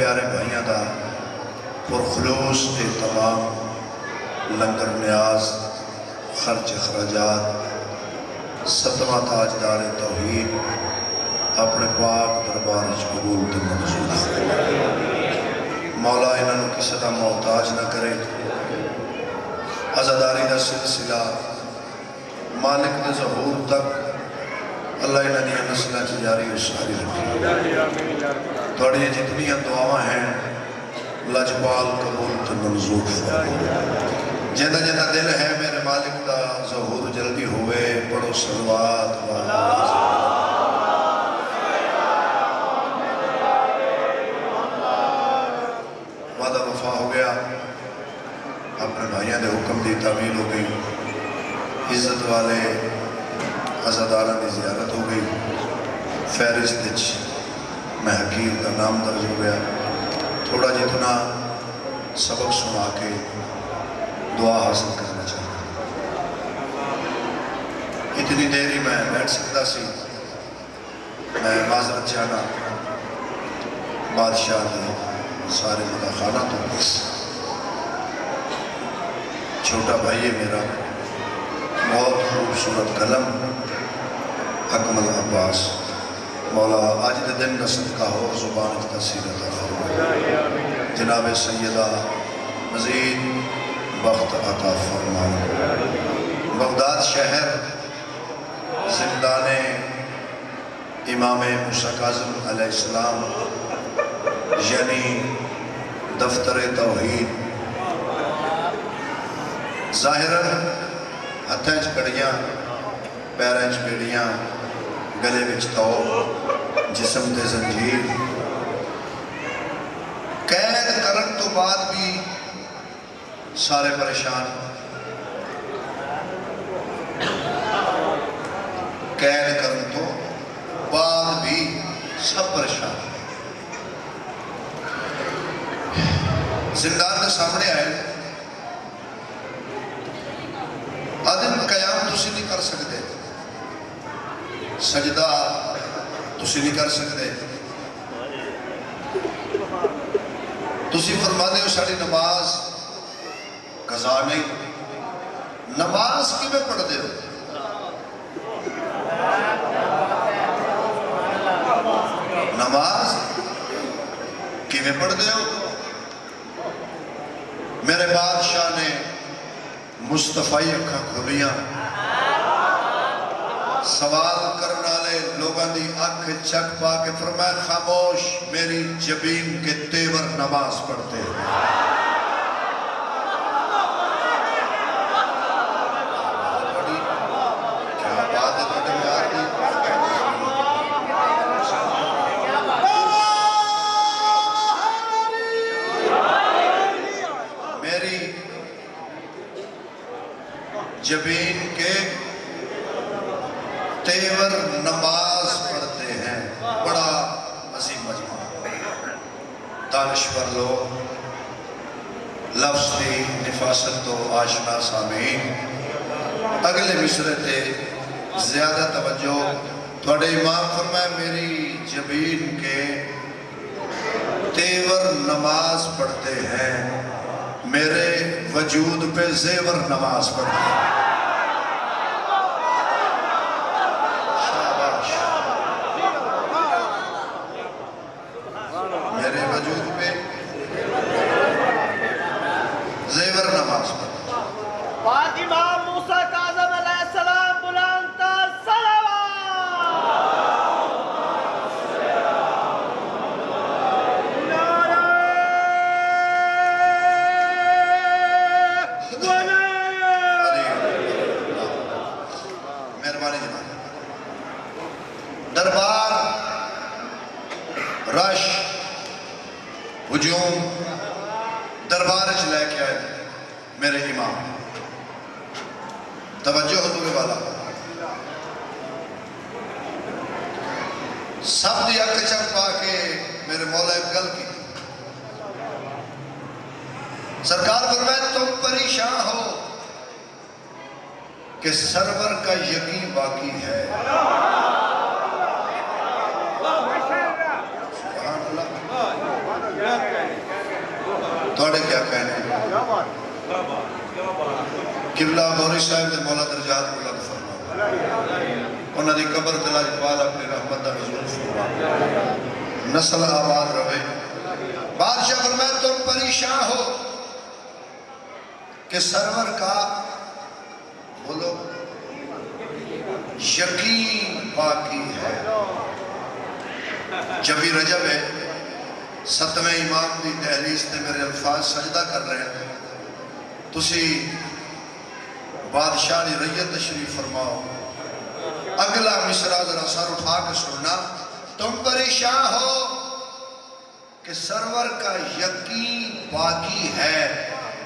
پیارے بھائیاں دا پرخلوص اہتمام لنگر نیاز خرچ اخراجات ستواں تاجدار توحید اپنے پاک دربار قبول تے منظور فرمائے۔ مولا انہوں کسی دا محتاج نہ کرے، عزاداری دا سلسلہ مالک دے ظہور تک اللہ انہوں نے نسلہ جاری و ساری رکھے۔ توڑی جتنی دعاواں ہیں لجپال قبول تے منظور فرمائے۔ جیدہ جیدہ دل ہے میرے مالک دا ظہور جلدی ہوئے، پڑھو صلوات وعدہ وفا ہو گیا، اپنے بھائیاں دے حکم دی تعمیل ہو گئی، عزت والے عزادارہ دی زیارت ہو گئی، فہرست وچ میں حکیم کا نام درج ہو گیا۔ تھوڑا جتنا سبق سنا کے دعا حاصل کرنا چاہتا ہوں۔ اتنی دیر ہی میں بیٹھ سکتا سی، میں معذرت چاہنا بادشاہ نے سارے مداخانہ تو چھوٹا بھائی ہے میرا، بہت خوبصورت قلم اکمل عباس، مولا آج دے دن کا صدقہ ہو زبان تاثیر عطا فرمائے، جناب سیدہ مزید وقت عطا فرمائے۔ بغداد شہر زندان امام موسیٰ کاظم علیہ السلام یعنی دفتر توحید، ظاہراً ہتھیں کڑیاں پیریں بیڑیاں گلے وچ تو جسم تے زنجیر، قید کرن تو بعد بھی سارے پریشان، قید کرن تو بعد بھی سب پریشان۔ زندان کے سامنے آئے، عدم قیام تسی نہیں کر سکتے، سجدہ تسی نہیں کر سکتے، تسی فرمانے ہو ساری نماز قضا نہیں، نماز کی میں پڑھ دے ہو؟ نماز کی میں پڑھ دے ہو؟ میرے بادشاہ نے مصطفی اکھا کھولیاں، سوال کرنا لے لوگاں دی آنکھ چک پا کے فرمائے خاموش، میری جبین کے تیور نماز پڑھتے ہیں۔ جبین کے تیور نماز پڑھتے ہیں، بڑا عظیم مجمع، دانشور لوگ، لفظ دی نفاست تو آشنا سامعین، اگلے مصرے تے زیادہ توجہ، تھوڑے امام فرمائے میری جبین کے تیور نماز پڑھتے ہیں، میرے وجود پہ زیور نماز پڑھتے ہیں۔ شاباش، میرے وجود پہ زیور نماز پڑھتے ہیں۔ پاک امام موسیٰ کاظم علیہ السلام بلند تر دربار رش ہجوم دربار لے کے آئے میرے امام، توجہ حضور والا، سب دی اکھ چک پا کے میرے مولا گل کی، سرکار فرمائے تم پریشان ہو کہ سرور کا یقین باقی ہے۔ سبحان اللہ، توڑے کیا کہنے قبلہ موری صاحب دے مولا درجات بلند فرما انہاں دی قبر دل اقبال اپنی رحمت دا نزول فرما نسل آباد رہے بادشاہ فرمائے تم پریشان ہو کہ سرور کا بولو یقین باقی ہے جبی رجب ہے 7ویں امام دی دہلیز تے میرے الفاظ سجدہ کر رہے ہیں تسی بادشاہ دی ریت تشریف فرماؤ اگلا مصرع ذرا سر اٹھا کے سننا تم پریشان ہو کہ سرور کا یقین باقی ہے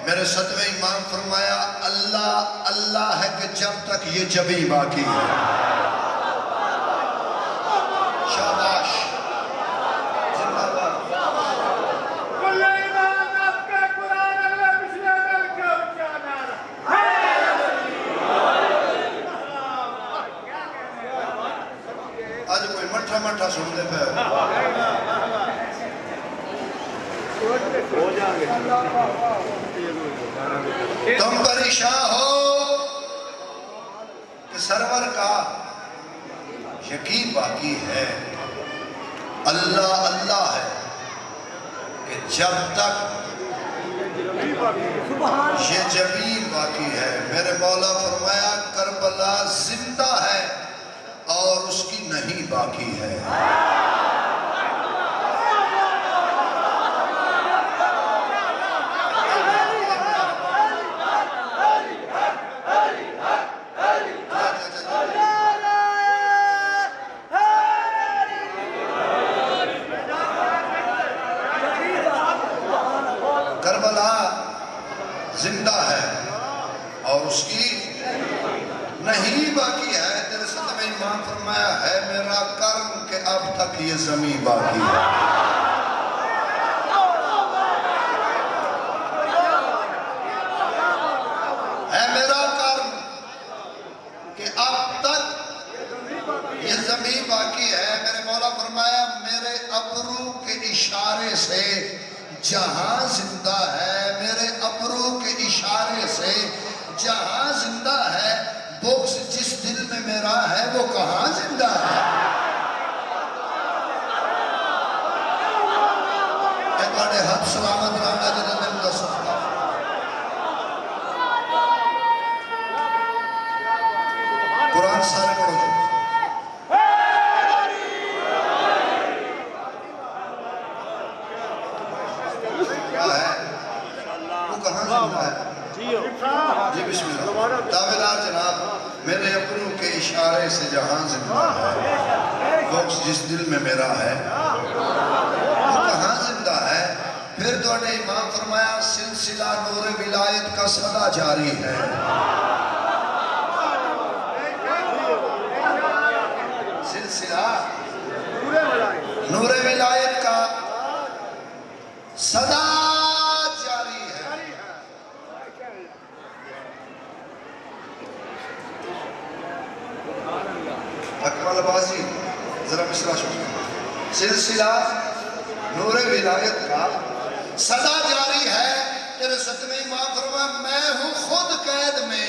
میرے 7ویں امام فرمایا اللہ اللہ ہے کہ جب تک یہ جبی باقی ہے شاباش زندہ باد آج کوئی مٹھا مٹھا سن دے پہ تم پریشان ہو کہ سرور کا یقین باقی ہے اللہ اللہ ہے کہ جب تک یہ جبین باقی ہے میرے مولا فرمایا کربلا زندہ ہے اور اس کی نہیں باقی ہے کربلا زندہ ہے اور اس کی نہیں باقی ہے تیرے 7ویں امام فرمایا ہے میرا کرم کہ اب تک یہ زمین باقی ہے ہے میرا کرم کہ اب تک یہ زمین باقی ہے میرے مولا فرمایا میرے ابرو کے اشارے سے جہاں زندہ ہے میرے ابرو کے اشارے سے جہاں زندہ ہے بغض جس دل میں میرا ہے وہ کہاں زندہ ہے اے بڑے حد سلامت رہنا جنہ دل کا سفر قرآن سارے پڑھو جو جی بسم اللہ تابعدار جناب میرے اپنوں کے اشارے سے جہاں زندہ ہے بغض جس دل میں میرا ہے وہ کہاں زندہ ہے پھر تو نے امام فرمایا سلسلہ نور ولایت کا صدا جاری ہے سلسلہ نور ولایت کا صدا اکمل بازی ذرا مصرع شکر سلسلہ نور ولایت کا صدا جاری ہے تیرے 7ویں امام فرمایا میں ہوں خود قید میں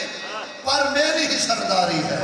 پر میری ہی سرداری ہے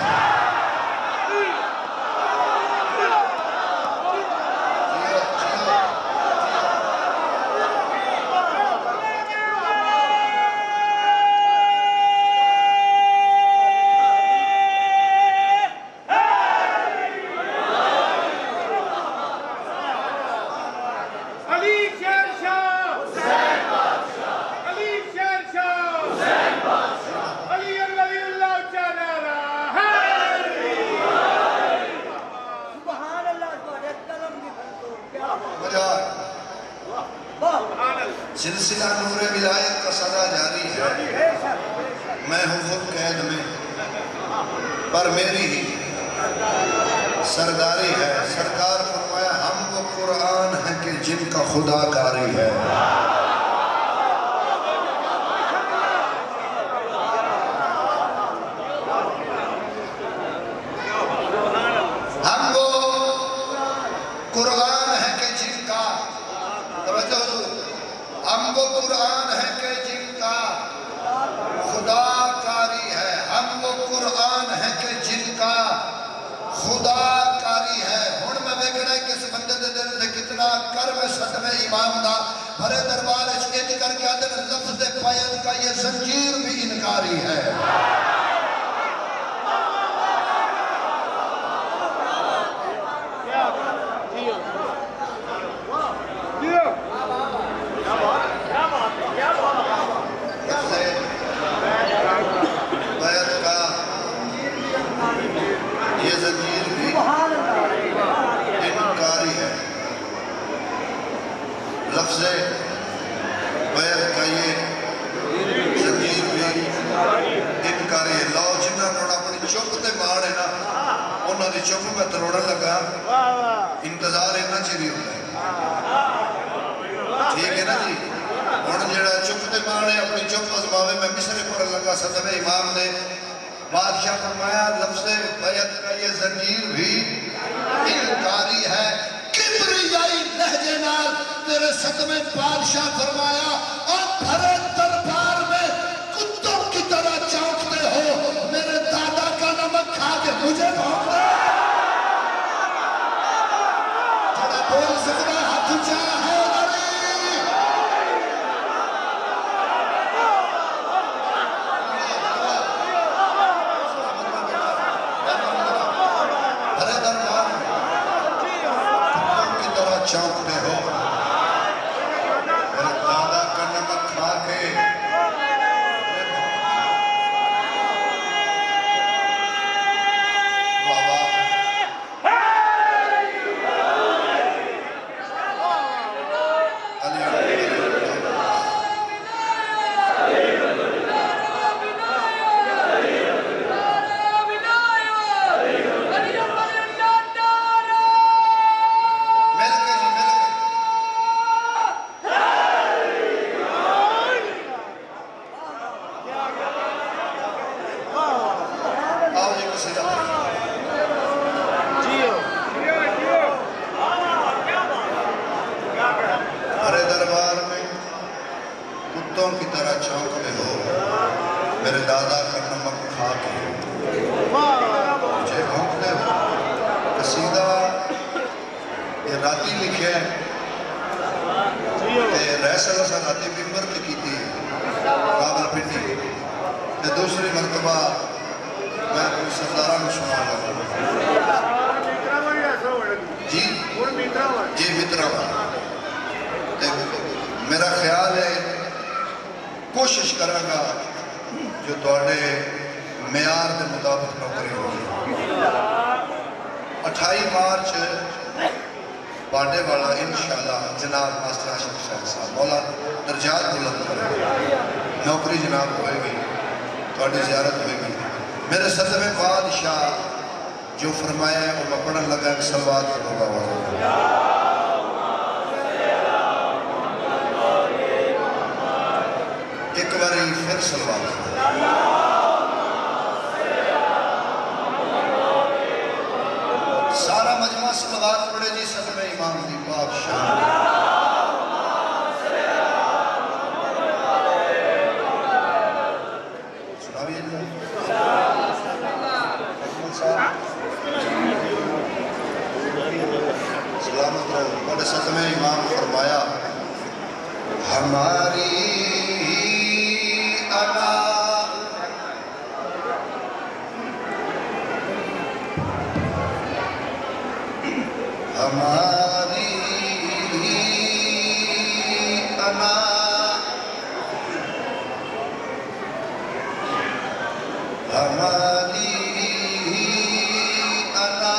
سلسلہ نور ولایت کا صدا جاری ہے میں ہوں خود قید میں پر میری ہی سرداری ہے سرکار فرمایا ہم وہ قرآن ہیں کہ جن کا خدا کاری ہے ہم وہ قرآن ہیں کہ جن کا توجہ حضور ہم وہ قرآن ہے کہ جن کا خدا کاری ہے، ہم وہ قرآن ہے کہ جن کا خدا کاری ہے۔ ہن میں ویکھنا ہے کہ اس بندے دے دل سے کتنا کرم ستم امام دا بھرے دربار وچ انج کر کے آدھے لفظ قید کا یہ زنجیر بھی انکاری ہے۔ لفظ بیعت کا یہ زنجیر بھی انکاری ہے۔ لو جنہاں نے اپنی چپ تے مار ہے نا، انہاں دی چپ میں تروڑن لگا، انتظار اتنا چیری ہوتا ہے۔ ٹھیک ہے نا جی؟ انہاں جڑا چپ تے مار ہے اپنی چپ ازماوے میں مصرے پڑھن لگا صدم امام نے بادشاہ فرمایا لفظ بیعت کا یہ زنجیر بھی انکاری ہے۔ کبریائی لہجے نال تیرے صدمے بادشاہ فرمایا اور بھرے دربار میں کتوں کی طرح چونکتے ہو، میرے دادا کا نمک کھا کے مجھے بھونکتے تھوڑا بول سکتا ہے ہاتھ اونچا ہے چونکتے ہو، میرے دادا کا نمک کھا کے بابا ہرے دربار میں کتوں کی طرح چونکتے ہو، میرے دادا کا نمک کھا کے مجھے بھونکتے ہو۔ قصیدہ یہ راتی لکھے کہ ریسل اسا راتی ممبر تے کیتی راول پنڈی تے دوسری مرتبہ میں کوئی سردارہ میں سنا لگا جی جی متراوا میرا خیال ہے کوشش کروں گا جو توڑے معیار دے مطابق نوکری ہوگی۔ 28 مارچ باڈے والا انشاءاللہ جناب ماسٹر عاشق شاہ صاحب مولا درجات بلند کرے، نوکری جناب ہوئے گی، توڑی زیارت ہوئے گی۔ میرے صدمے بادشاہ جو فرمایا ہے وہ میں پڑھن لگا ایک سلوات کروں گا۔ ایک باری پھر سلوات سارا مجمع سلوات پڑھے جی صدمے امام دی پاک شان سناویے جی سلامت رہو۔ بڑے صدمے امام فرمایا ہماری انا ہماری انا ہماری انا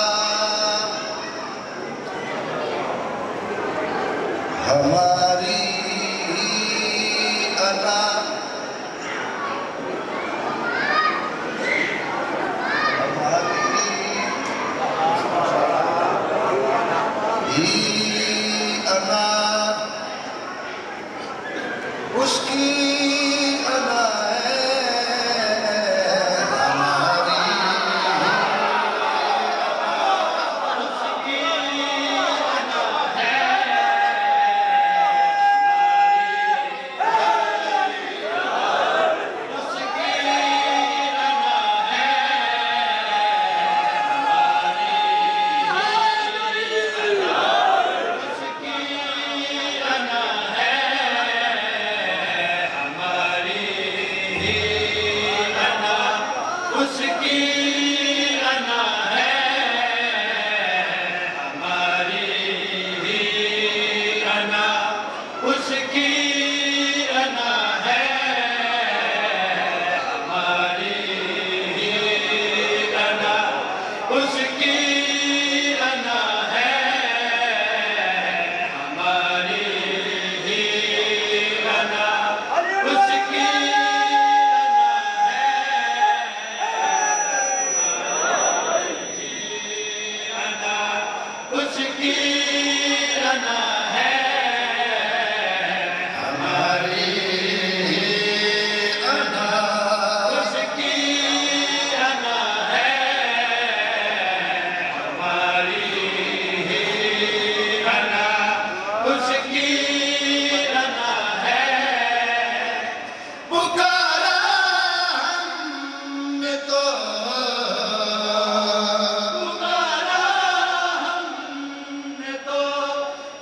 ہماری انا اس کی انا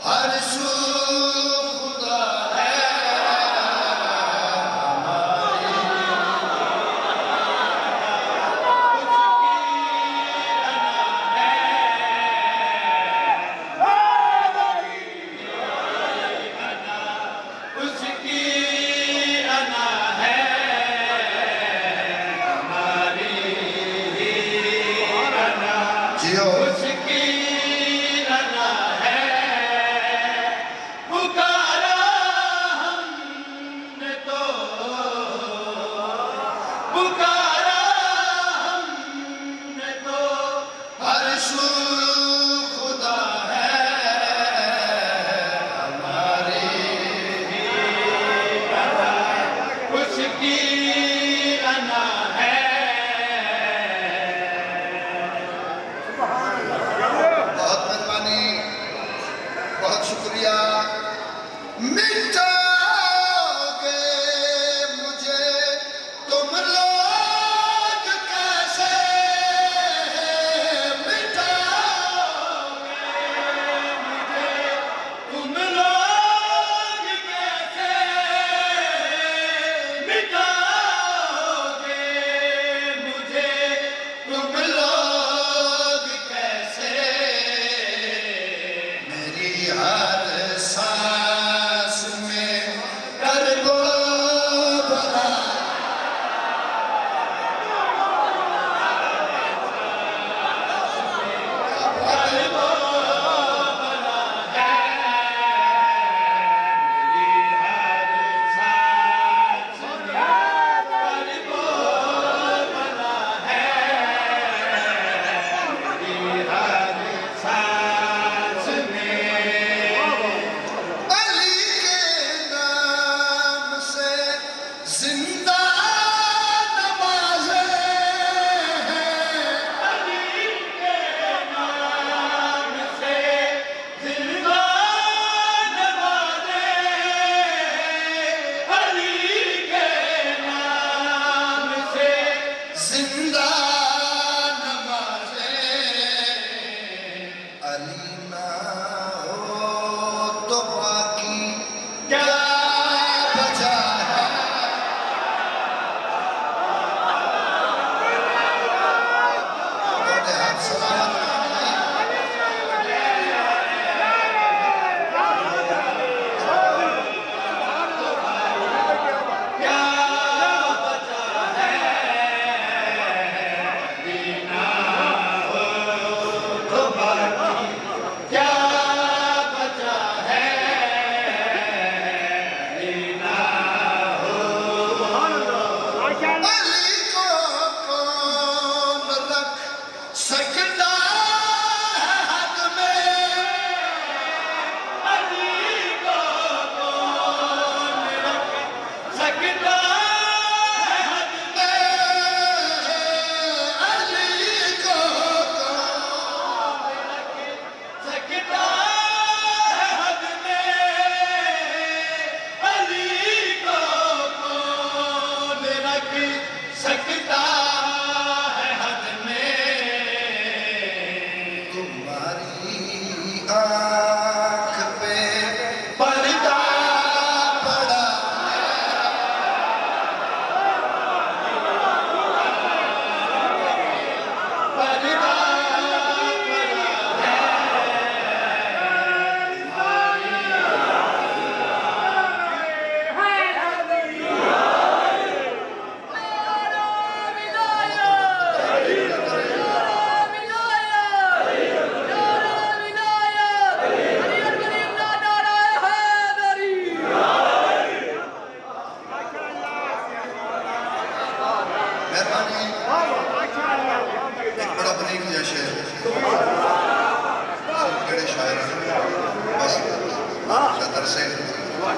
ہر سو خدا ہے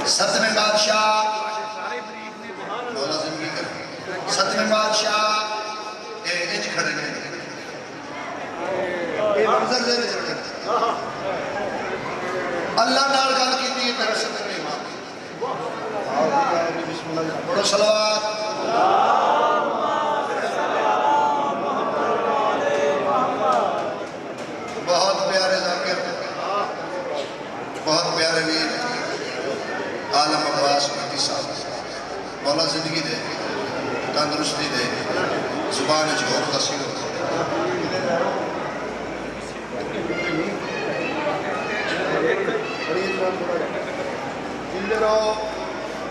ستویں بادشاہ مولا زندگی کر ستویں بادشاہ انج کھڑے نے منظر دے رہے اللہ نال گل کیتی ہے میرا ستویں امام بڑو صلوات بہت پیارے ذاکر بہت پیارے ویر عالم عباس بھٹی صاحب مولا زندگی دے تندرستی دے زبان جھوک تسیل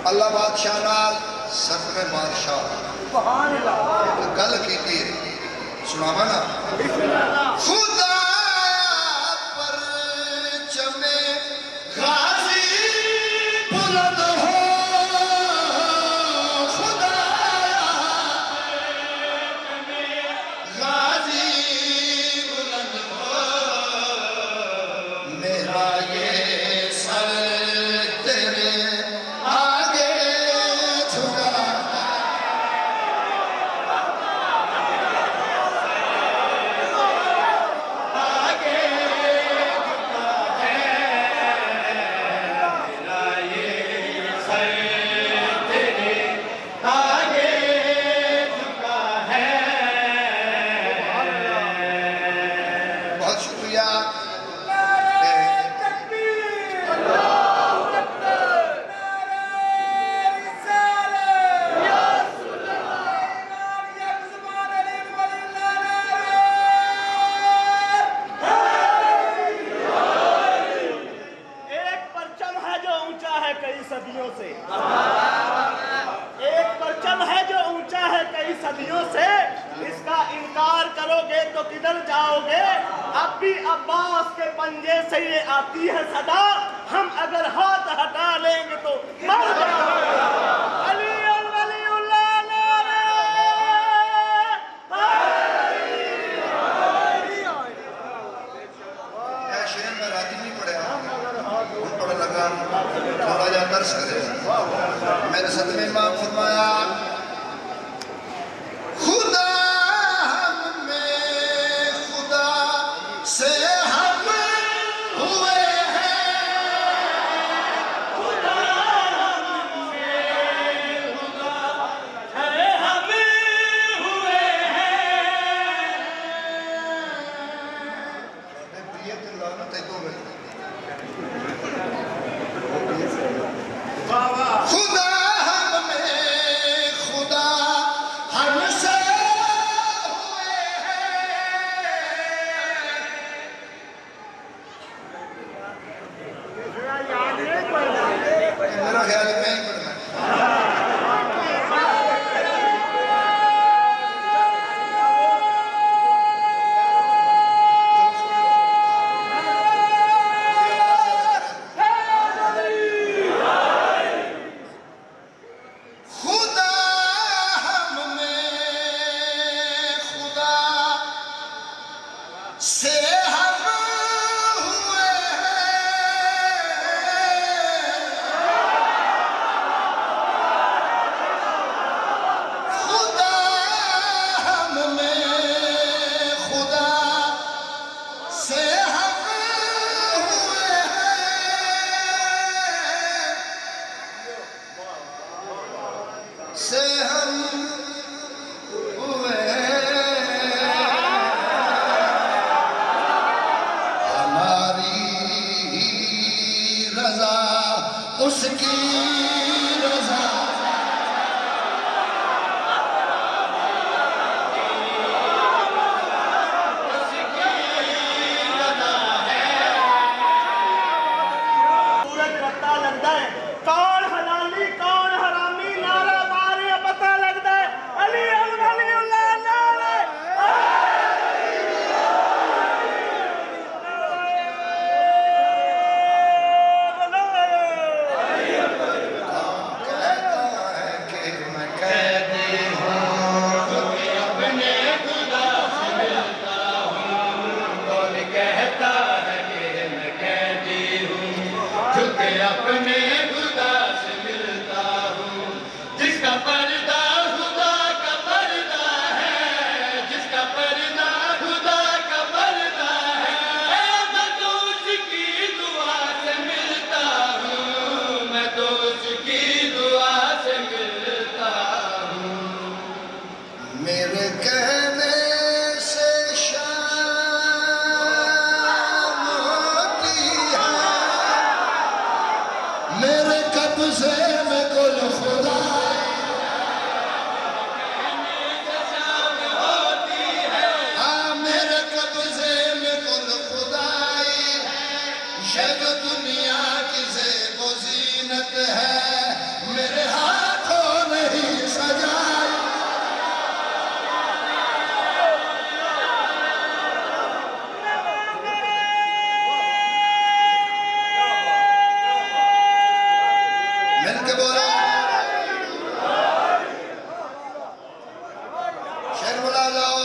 اللہ بادشاہ نال ستم بادشاہ گل کیتی ہے سناوا نا خدا پر چمے غازی بلند ہو خدا غازی بلند ہو میرا یہ سر تیرے آگے جھکا بہت شکریہ ایک پرچم ہے جو اونچا ہے کئی صدیوں سے ایک پرچم ہے جو اونچا ہے کئی صدیوں سے اس کا انکار کرو گے تو کدھر جاؤ گے اب بھی عباس کے پنجے سے یہ آتی ہے صدا ہم اگر ہاتھ ہٹا لیں گے تو مر جاؤ گے علی الولی اللہ نعرہ یہ شعر میں راتی نہیں پڑھا ان پڑھ لگا تھوڑا جا درس کرے میرے صدمے امام فرمایا خدا ہم میں خدا سے ہم ہوئے ہیں خدا ہم میں خدا سے ہم ہوئے ہیں بیت اللہ نہ تے تو خدا ہم میں خدا ہم سے ہوئے ہیں میرا خیال ہے میں ہی پڑھنا خدا ہم میں خدا سے ہم ہوئے ہیں خدا ہم میں خدا سے ہم ہوئے ہیں سے ہم ہوئے ہماری رضا اس کی رضا سورج پتہ لگتا ہے کون حلالی کون حرامی نعرہ مارے پتہ لگتا ہے علی الولی اللہ نعرہ کہتا ہے کہ میں قیدی ہوں اپنے خدا سے ملتا ہوں کون کہتا ہے کہ میں قیدی ہوں چونکہ اپنے خدا سے ملتا ہوں جس کا پردہ خدا کا پردہ ہے جس کا پردہ خدا کا پردہ ہے میں تو اس کی دعا سے ملتا ہوں میں تو اس کی دعا سے ملتا ہوں میرے کہنے سے شام ہوتی ہے قبضے میں کل خدا ہاں میرے قبضے میں کل خدائی یہ جو دنیا کی زیب و زینت ہے میرے ہاتھوں نے ہی سجائی مل کے بولا شیر بلا جاؤ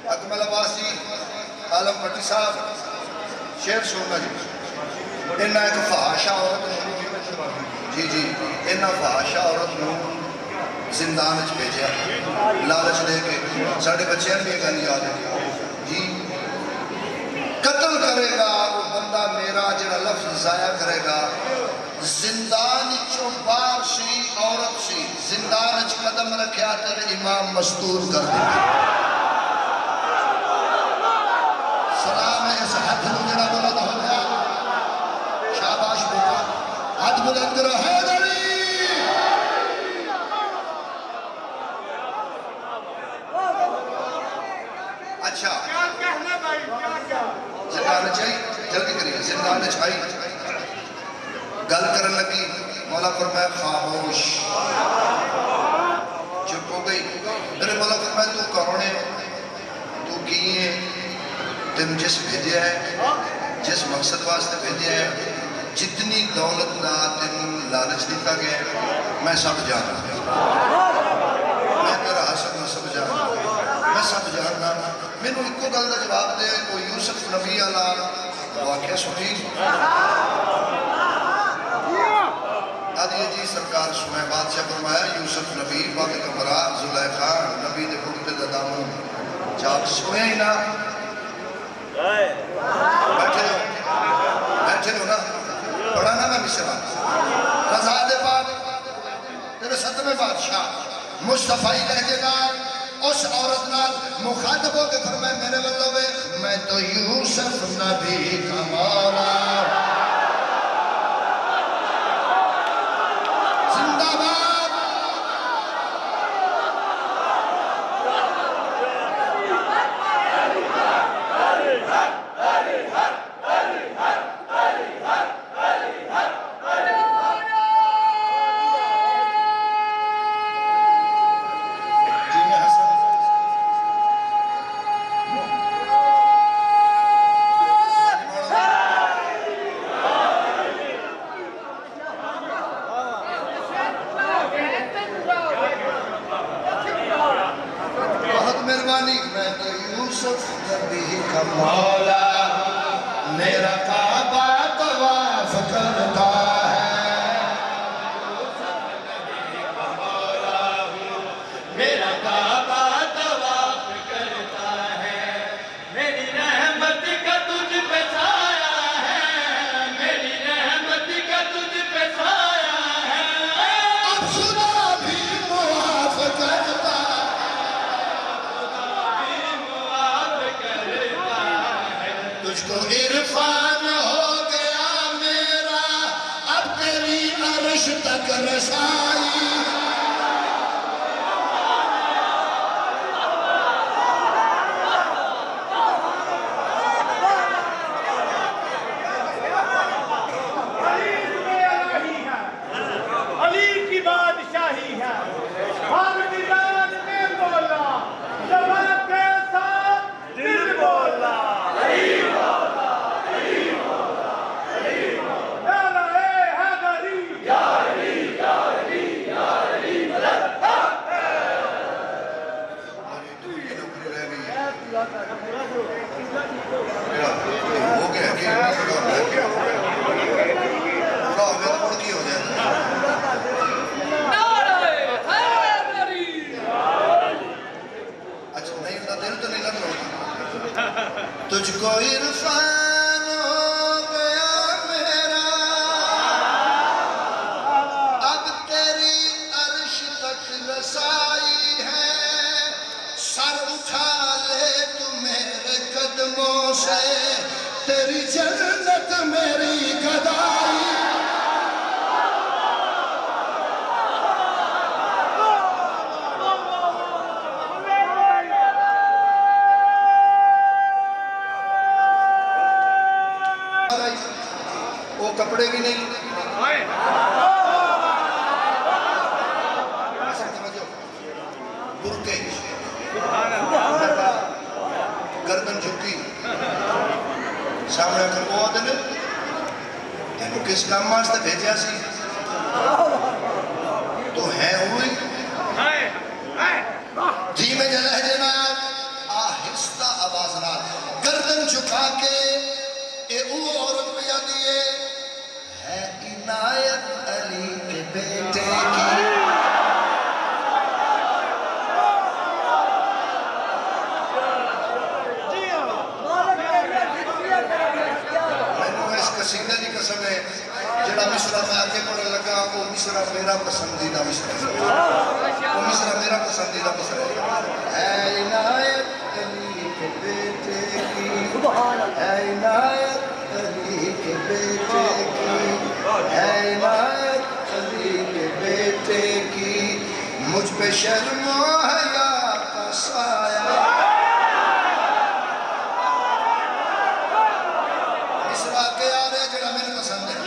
اکمل عباسی عالم پٹی صاحب شیر سننا جی انہا ایک فحاشہ عورت جی انہا فحاشہ عورت نو زندان اچھ بھیجیا لالچ دے کے ساڑھے بچے بھی گل یاد ہے جی قتل کرے گا وہ بندہ میرا جنہ لفظ ضائع کرے گا زندان چو بار سی عورت سی زندان اچھ قدم رکھیا تیرے امام مستور کر دے سلام ہے اس حد نو جنہ بلند ہو گیا شاباش بیٹا حد بلند کرو حیدری اچھا زندان چاہی جلدی کریے زندان چاہی گل کرن لگی مولا فرمائے خاموش چپ ہو گئی میرے مولا فرمائے تو کون ہے تو کی ہے تم جس بھیجیا ہے جس مقصد واسطے بھیجیا ہے جتنی دولت نہ تم لالچ دیتا گیا ہے میں سب جانا میں تیرا حسن نصب جانا میں سب جاننا میں نے ایک کو گل دا جواب دے وہ یوسف نبی اللہ واقعہ سنی آدھیے جی سرکار سنائے بادشاہ فرمایا یوسف نبی باقی کمرہ زلیخا نبی دے بھوکتے دا دامن چاک سنے ہی نا بیٹھے ہو نا پڑھانا میں مشرہ رضا دے پاک تیرے ستمے بادشاہ مصطفی لہجے دار اس عورت نال مخاطب ہو کے فرمائے میرے بلوے میں تو یوسف نبی کا مولا زندہ باد میں تو یوسف نبی کا مولا میرا کعبہ طواف کرتا ہے میرا کعبہ طواف کرتا ہے میری رحمت کا تجھ پہ سایہ ہے میری رحمت کا تجھ پہ سایہ ہے اب خدا بھی معاف کرتا ہے تجھ کو عرفان ہو گیا میرا اب تیری عرش تک رسائی علی کی بادشاہی ہے ہر میدان میں بولا زبان کے ساتھ دل بولا تجھ کو عرفان ہو گیا میرا اب تیری عرش تک رسائی ہے سر اٹھا لے تو میرے قدموں سے تیری جنت میری گدائی مہنگائی وہ کپڑے بھی نہیں برقے گردن جھکی سامنے کر وہ آدھے تینوں کس کام واسطے بھیجیا سی تو ہے ہوئی جی میں جلہ جناب آہستہ آواز نہ گردن جھکا کے اے او عورت پہ آتی ہے عنایت علی کے بیٹے کی میں نے اس قصیدہ کی قسم ہے جڑا مصرع میں آگے پڑھنے لگا وہ مصرع میرا پسندیدہ مصرع ہے وہ مصرع میرا پسندیدہ مصرع ہے اے عنایت علی کے بیٹے کی اے عنایت علی کے بیٹے کی اے عنایت علی کے بیٹے کی مجھ پہ شرم و حیا کا سایہ مصرع کے آ رہے جڑا میرے پسند ہے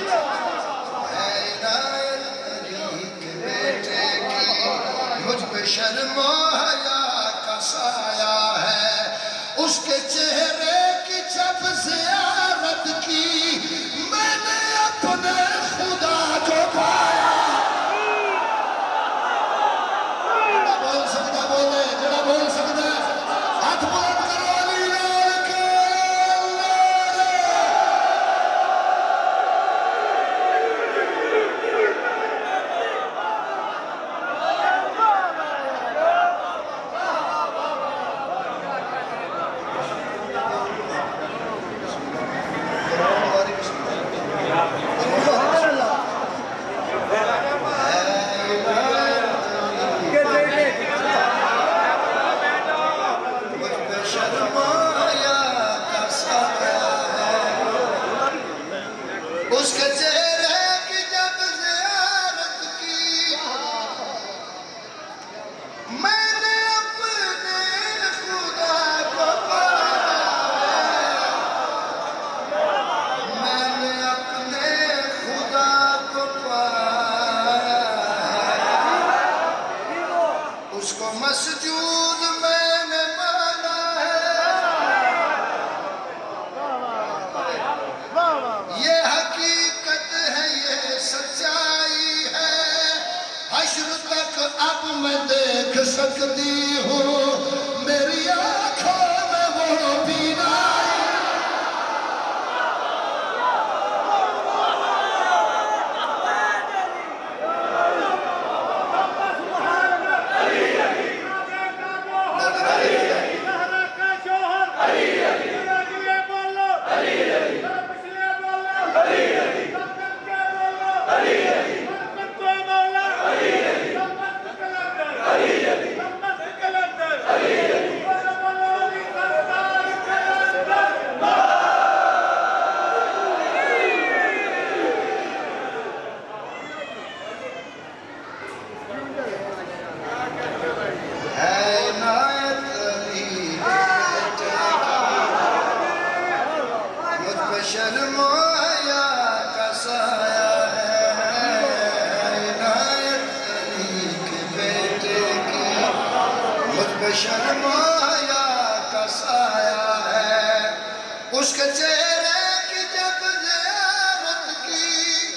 مجھ پہ شرم و حیا کا سایہ ہے اس کے چہرے کی جب زیارت کی میں نے اپنے خدا کو پایا جڑا بول سکتا بولے جڑا بول سکتا ہاتھ بلند کرو علی لال کے اس کے چہرے کی جب زیارت کی میں نے اپنے خدا کو پایا میں نے اپنے خدا کو پایا اس کو مسجود میں نے مانا ہے یہ حقیقت ہے یہ سچائی ہے حشر تک اب میں دیکھ سکتی ہوں میری آنکھوں میں وہ بینائی شرم و حیا کا سایہ ہے عنایت علی کے بیٹے کی مجھ پہ شرم و حیا کا سایہ ہے اس کے چہرے کی جب زیارت کی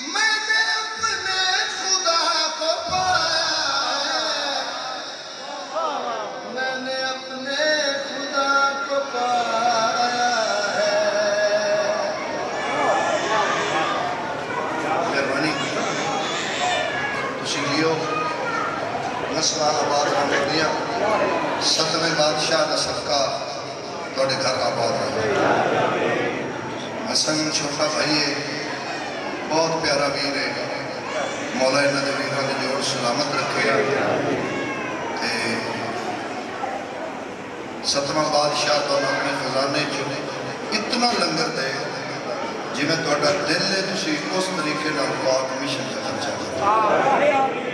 میں نے اپنے خدا کو پایا میں نے اپنے خدا کو پایا مسئلہ آباد ہونے دیا ستویں بادشاہ کا صدقہ توڑے گھر آباد رہا حسن چھوٹا بھائی ہے بہت پیارا ویر ہے مولا ندوی کا جوڑ سلامت رکھے ستواں بادشاہ تو اپنے خزانے جو اتنا لنگر دے جی میں توڑا دل لے تسی اس طریقے نہ پاک مشن کا خرچہ کرتا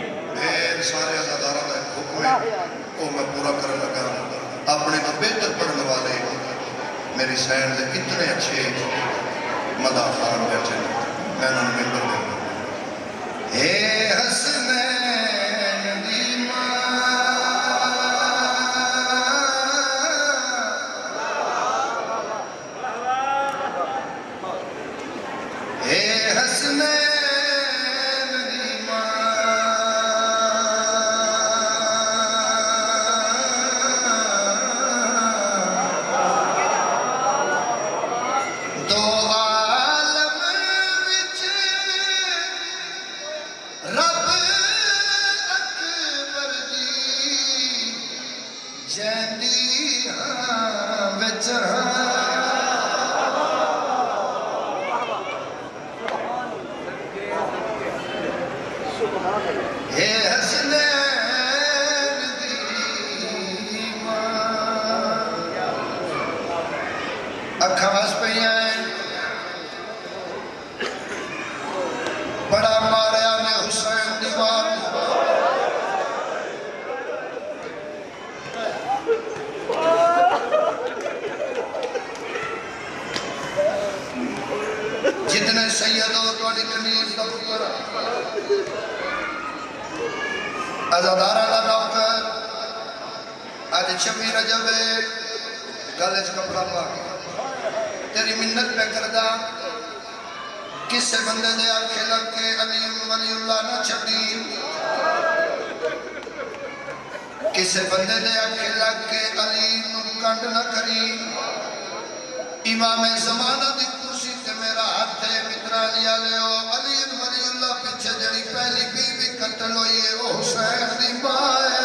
پھر سارے عزادارہ کا ایک حکم ہے وہ میں پورا کرنے لگا اپنے تو بہتر پڑھنے والے میری سینڈ دے اتنے اچھے مدح خان بیٹھے میں انہوں نے ممبر دے اے حسنین دی ماں اے حسنین دی ماں دو عالم وچ رب اکبر دی جیندی ہاں وچ اے حسنین دی ماں اکھاں وس پئیاں بڑا ماریا نے حسین دی ماں جتنے سید ہو تو کنیز دا پتر عزادارہ دا نوکر آج 26 رجب گلے چ کپڑا پا کے تیری منت پہ کردہ کسے بندے دے آنکھیں لگ کے علی ولی اللہ نہ چھڑی کسے بندے دے آنکھیں لگ کے علی نو کنڈ نہ کری امام زمانہ دی کرسی تے میرا ہاتھ ہے مترا لیا لے ہو علی ولی اللہ پیچھے جڑی پہلی بی بی قتل ہوئی ہے وہ حسین دی ماں ہے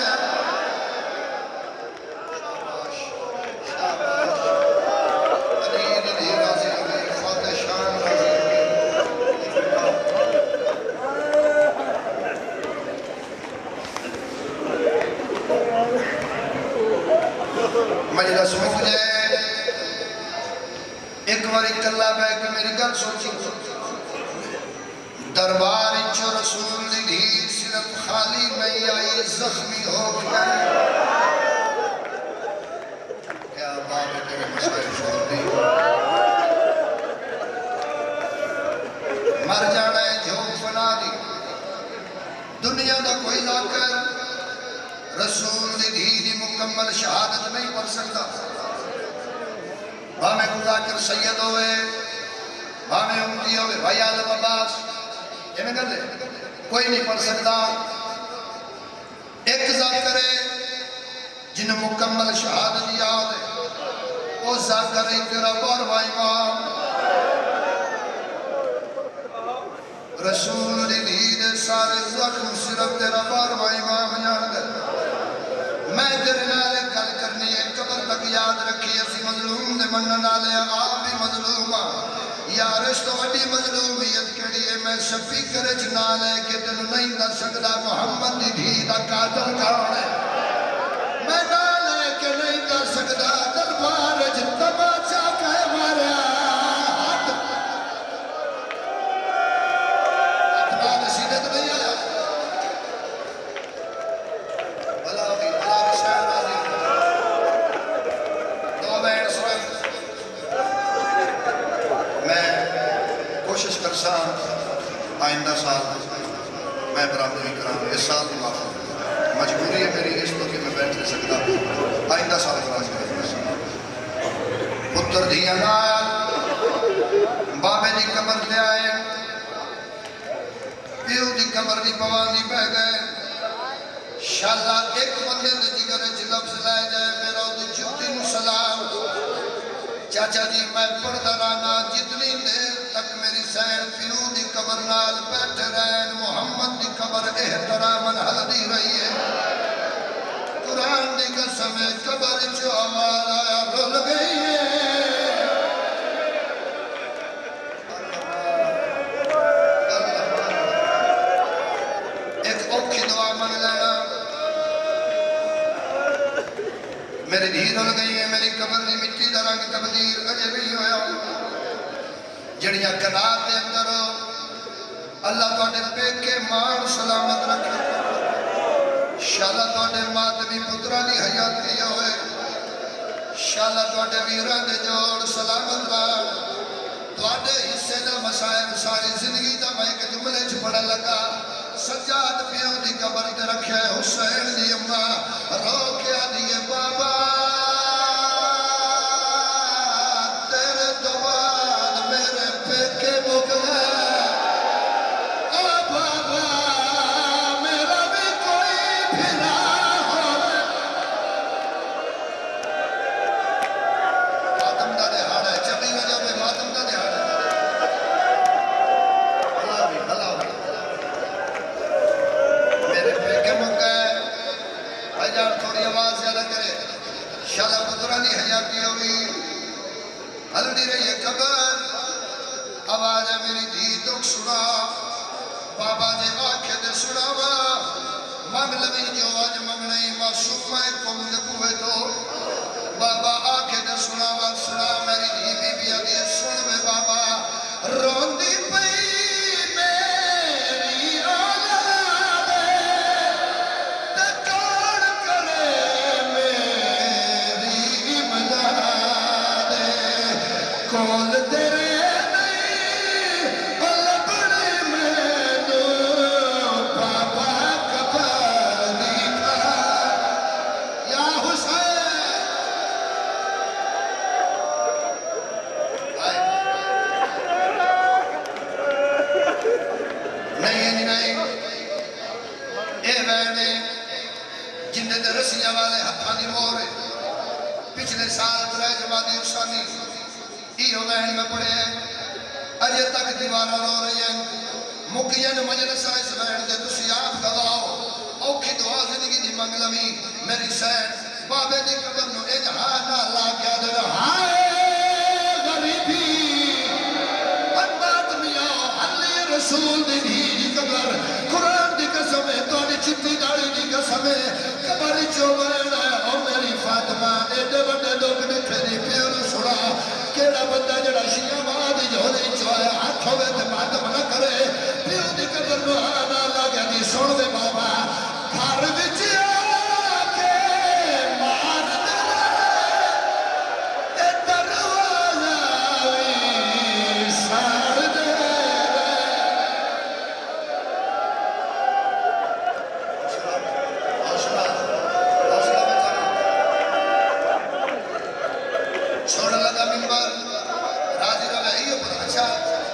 علی دی راضی ہوئی فاتح شان راضی ہوئی مجلس مک جائے ایک بار اکلا بے کہ میری گل سوچی دربار چو رسول دی دھیر صرف خالی نہیں آئی زخمی ہو گیا کیا باب تیرے مسائل چھوڑ دی مر جانا ہے جھوک بنا دی دنیا دا کوئی لا کر رسول دی دھیری مکمل شہادت نہیں پڑھ سکتا بامے مذاکر سید ہوئے بامے امتی ہوئے بھائی عالم عباس یہ میں کر لے کوئی نہیں پڑھ سکتا ایک ذاکرے جنہیں مکمل شہادت یاد ہے وہ ذاکرے تیرا بارواں امام رسول دید سارے زخم صرف تیرا بارواں امام جان دے میں تیرے نالے گل کرنی ہے قبر تک یاد رکھی اسی مظلوم دے منن نالے آپ بھی مظلوم یا رشتہ وڈی مظلومیت کڑی ہے میں شفی کرے جنالے کہ تینوں نہیں در سکتا محمد دی دھی دا قاتل کون ہے میں نالے کہ نہیں در سکتا دربار جتبا چاکہ ماریا اتنا نصیدت نہیں آیا کوشش کرسان آئندہ سال میں برابری کرام اس سال بھی معاف مجبوری ہے میری اس تو کہ میں بیٹھ نہیں سکتا آئندہ سال خلاص کریں پتر دھیاں نال بابے دی قبر لے آئے پیو دی قبر دی پوانی بہ گئے شاءاللہ ایک بندے دے جگر لفظ لائے جائے میرا دی جھوٹی نو سلام چاچا جی میں پردہ رانا جتنی دیر تک میری سین پیو دی قبر نال بیٹھ رہن محمد دی قبر احترامن حلدی رہی ہے قرآن دی قسم قبر جو آواز آیا رول گئی ہے ایک اوکھی دعا مانگ لینا میری دھی رول گئی ہے میری قبر دی مٹی دا رنگ تبدیل اجے نہیں ہویا جڑیاں کنار دے اندر اللہ تواڈے پیکے مان سلامت رکھے شاءاللہ تواڈے ماتمی پتراں دی حیاتی ہوئے شاءاللہ تواڈے ویراں دے جوڑ سلامت رہن تواڈے قصے دا مسائب ساری زندگی دا میں ایک جملے چ پڑھن لگا سجاد پیو دی قبر تے رکھیا ہے حسین دی اماں رو کے آدھی ہے بابا تیرے تو بعد میرے پیکے مک گئے او بابا میرا بھی کوئی بھلا ہوئے ماتم دا دہاڑ ہے 26 رجب میں ماتم دا دہاڑ ہے تھوڑی آواز زیادہ کرے شادہ قدرانی حیاتی ہوئی ہلدی رہی ہے قبر آواز ہے میری دھی دکھ سنا بابا جے آنکھیں دے سناوا مانگ لوی جو آج منگنائی معصوم ہے کم دکوے تو بابا آنکھیں دے سناوا سنا میری دھی بی بی آدھی سن میں بابا روندی پئی کون تیرے نہیں لبڑے میں تو بابا قبر دیکھا یا حسین نہیں اے وینے جندے دے رسیاں والے ہتھاں دی مورے پچھلے سال برائے جماعتی افسانی ایو وین میں پڑے ہیں اجے تک دیوارہ رو رہی ہیں مکین مجلسہ اس وین دے تسی آپ گواؤ اوکھی دعا زندگی دی منگلمی میری سین بابے دی قبر نو اجہانا لا کیا دے ہائے غریبی انبات میاں حلی رسول دی دی قبر قرآن دی قسم ہے توڑی چٹی داڑی دی قسم ہے قبر چوبرنا ہے او میری فاطمہ ایڈے بڑے لوگ نے پھیری پیو نو سڑا کیڑا بندہ جڑا شیعہ وادی جو نہیں چوائے ہاتھ ہوئے تے ماتم نہ کرے پیو دی قبر نو آنا لگا دی سن دے بابا گھر وچ آکے مار دے دروازہ وی سار دے چھوڑ لگا ممبر راضی رہا ہے یہ پر اچھا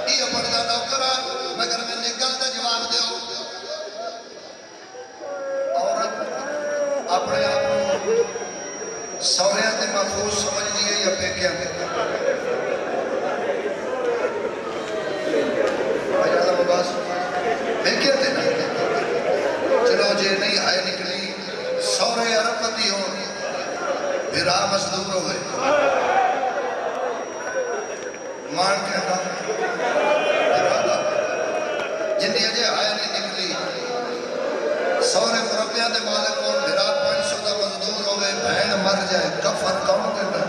یہ پردہ نوکرہ مگر میں نے گل دا جواب دیو عورت اپنے آپ سوریاں تے محفوظ سمجھ دیئے یا پیکیاں تے بھائی اللہ مباس پیکیاں تے نا چلو جے نہیں آئے نکلی سورے عرب پتی ہو پھر آ مزدور ہوئے مان کہتا جنہی اجے آیا نہیں نکلی سورے مربیاں دے مالک کون بھرا 500 دا مزدور ہوئے بہن مر جائے کفر کون کرنا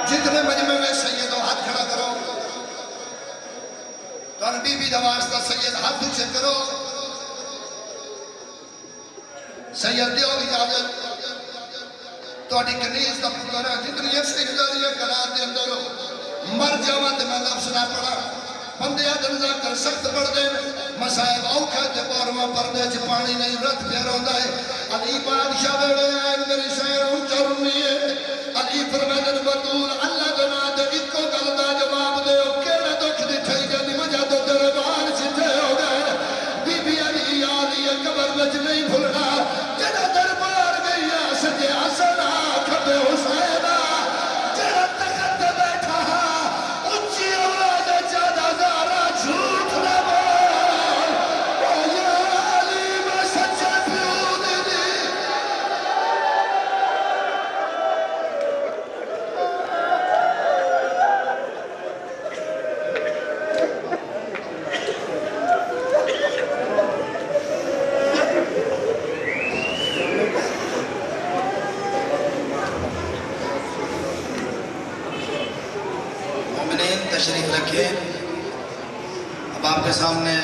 جتنے مجمع میں سیدوں ہاتھ کھڑا کرو تو ان بی بی دواستا سید ہاتھ اچھے کرو سید دیو اجازت تو اڈی کنیز دا پتر ہے جتنی استقداری کلام دے اندر ہو مر جاوہ تے میں لفظ نہ پڑھا بندے آدھنزا کر سخت پڑھ دے مسائب اوکھا تے پورما پردے چھ پانی نہیں رت پھر ہوتا ہے علی بادشاہ بیڑے آئے میری سیر اونچا رمی ہے علی فرمیدن بطول اللہ دنا دے اکو گلدہ جواب دے او کیڑا دکھ دی ٹھائی جانی مجھا دو دربار چھتے ہو گئے بی بی علی آلی قبر بچ نہیں بھولنا جڑا دربار گئی سجے حسنا کھبے حسینہ جڑا تخت بیٹھا اچھی آواز جادہ زارا جھوٹ نہ بول او یا علی میں سچے پیو دی تشریف رکھے اب آپ کے سامنے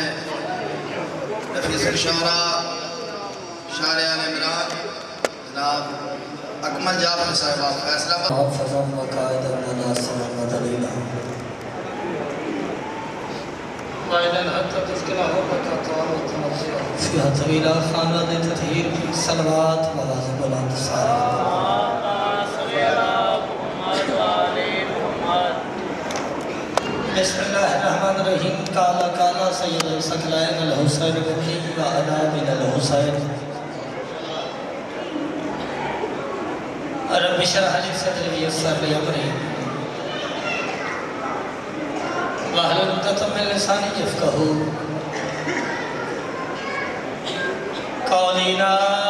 نفیس الشعراء شاعر آل عمران جناب اکمل جعفر صاحب آپ فیصلہ حافظا وقائدا مشكلة هربة طوال وتمضيها فيها طويلة خانة تطهير صلوات مواظب والانتصار بسم الله الرحمن الرحيم قال سيد الثقلين الحسين بن وأنا من الحسين رب اشرح لي صدري ويسر لي أمري واحلل عقدة من لساني يفقهوا قولي لا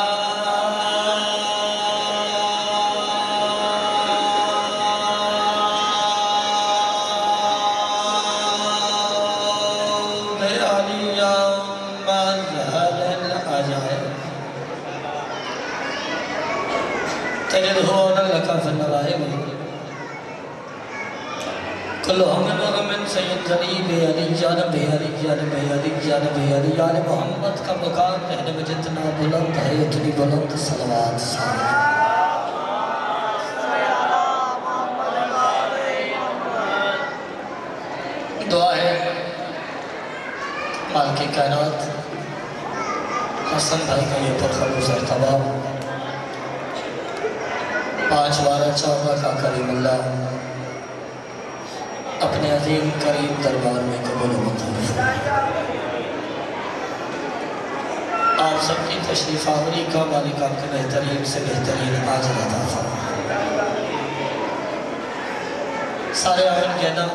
في النوائب كل هم من سید ذریب علی جانب علی جانب علی جانب علی آل محمد کا مقام رہنے میں جتنا بلند ہے اتنی بلند صلوات دعا ہے مالک کائنات حسن بھائی کا یہ پرخلوص ارتباب 5 بارہ 14 کا کریم اللہ اپنے عظیم کریم دربار میں قبول و منظور آپ سب کی تشریف آوری کا مالک آپ کے بہترین سے بہترین آجر عطا فرمائے سارے آمین کہنا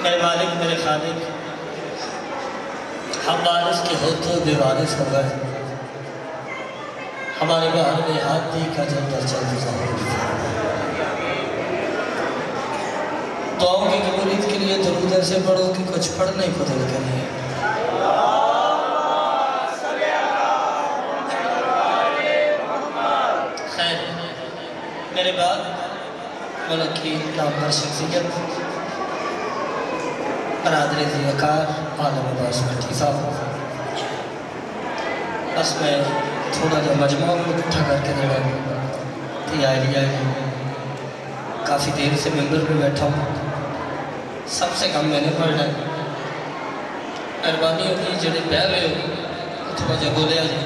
میرے مالک میرے خالق ہم وارث کے ہوتے بے وارث ہو گئے ہمارے باہر میں ہاتھی کا جلدر چل ظاہر دعاؤں کی قبولیت کے لیے درود ایسے پڑھو کہ کچھ پڑھنے کو دل کریں خیر میرے بعد ملک کی نامور شخصیت برادر ذی وقار عالم عباس بھٹی صاحب بس میں تھوڑا جا مجموعہ کو اکٹھا کر کے دے تیاری ہے کافی دیر سے ممبر پہ بیٹھا ہوں سب سے کم میں نے پڑھنا ہے مہربانی ہوگی جڑے پہلے ہو تھوڑا جا بولے آ جائے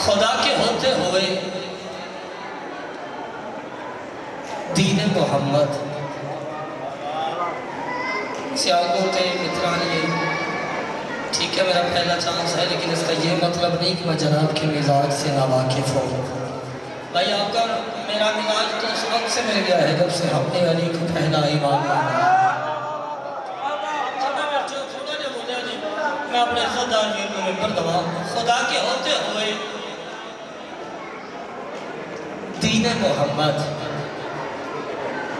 خدا کے ہوتے ہوئے دین محمد سیاگوتے مترانی ٹھیک ہے میرا پہلا چانس ہے لیکن اس کا یہ مطلب نہیں کہ میں جناب کے مزاج سے ناواقف ہوں بھائی آپ کا میرا مزاج تو اس وقت سے مل گیا ہے جب سے ہم نے علی کو پہلا ایمان مانا میں اپنے عزت دار ویر کو ممبر دوا خدا کے ہوتے ہوئے دین محمد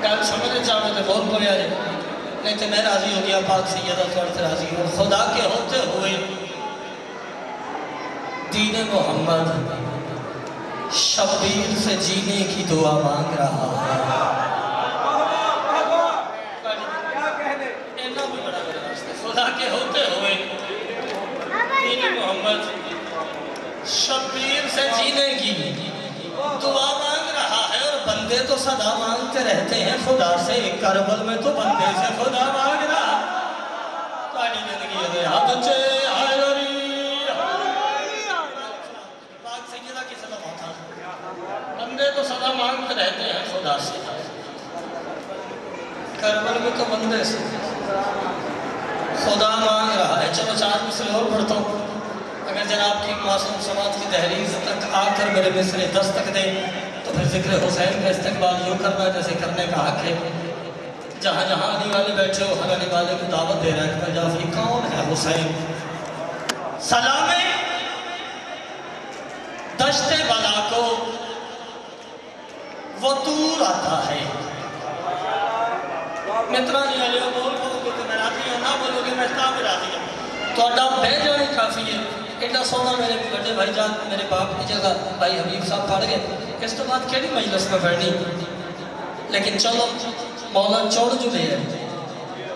گل سمجھے چاہتے تھے بہت بولے آ جائے نہیں تو میں راضی ہو گیا پاک سیدہ طور سے راضی ہوں خدا کے ہوتے ہوئے دین محمد شبیر سے جینے کی دعا مانگ رہا ہے خدا کے ہوتے ہوئے دین محمد شبیر سے جینے کی دعا مانگ رہا ہے اور بندے تو صدا مانگتے رہتے ہیں خدا سے کربل میں تو بندے سے خدا مانگ رہا پانی زندگی ہے حد چے آئے لری پاک سیدہ کی صدا مانگتا بندے تو صدا مانگتے رہتے ہیں خدا سے کربل میں تو بندے سے خدا مانگ رہا ہے چلو 4 مصرے اور پڑھتا ہوں اگر جناب کی معصوم سماعت کی دہلیز تک آ کر میرے مصرے دستک دیں تو پھر ذکر حسین کا استقبال یوں کرنا جیسے کرنے کا حق ہے جہاں جہاں علی والے بیٹھے ہو ہر علی والے کو دعوت دے رہا ہے کہ جعفری کون ہے حسین سلام دشت بلا کو وہ دور آتا ہے مترانی علیہ بول گے تو میں راضی ہوں نہ بولو گے میں کتاب راضی ہوں تو اڈا بہ جانے کافی ہے ایڈا سونا میرے بڑے بھائی جان میرے باپ کی جگہ بھائی حبیب صاحب پڑھ گئے اس تو بعد کیڑی مجلس میں پڑھنی لیکن چلو مولا چوڑ جو لے ہے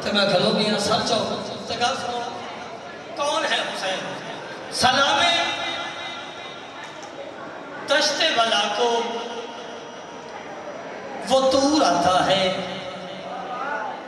تو میں گھلو بھی یہاں سر چاہوں تو گل سنو کون ہے حسین سلام دشت بلا کو وہ دور آتا ہے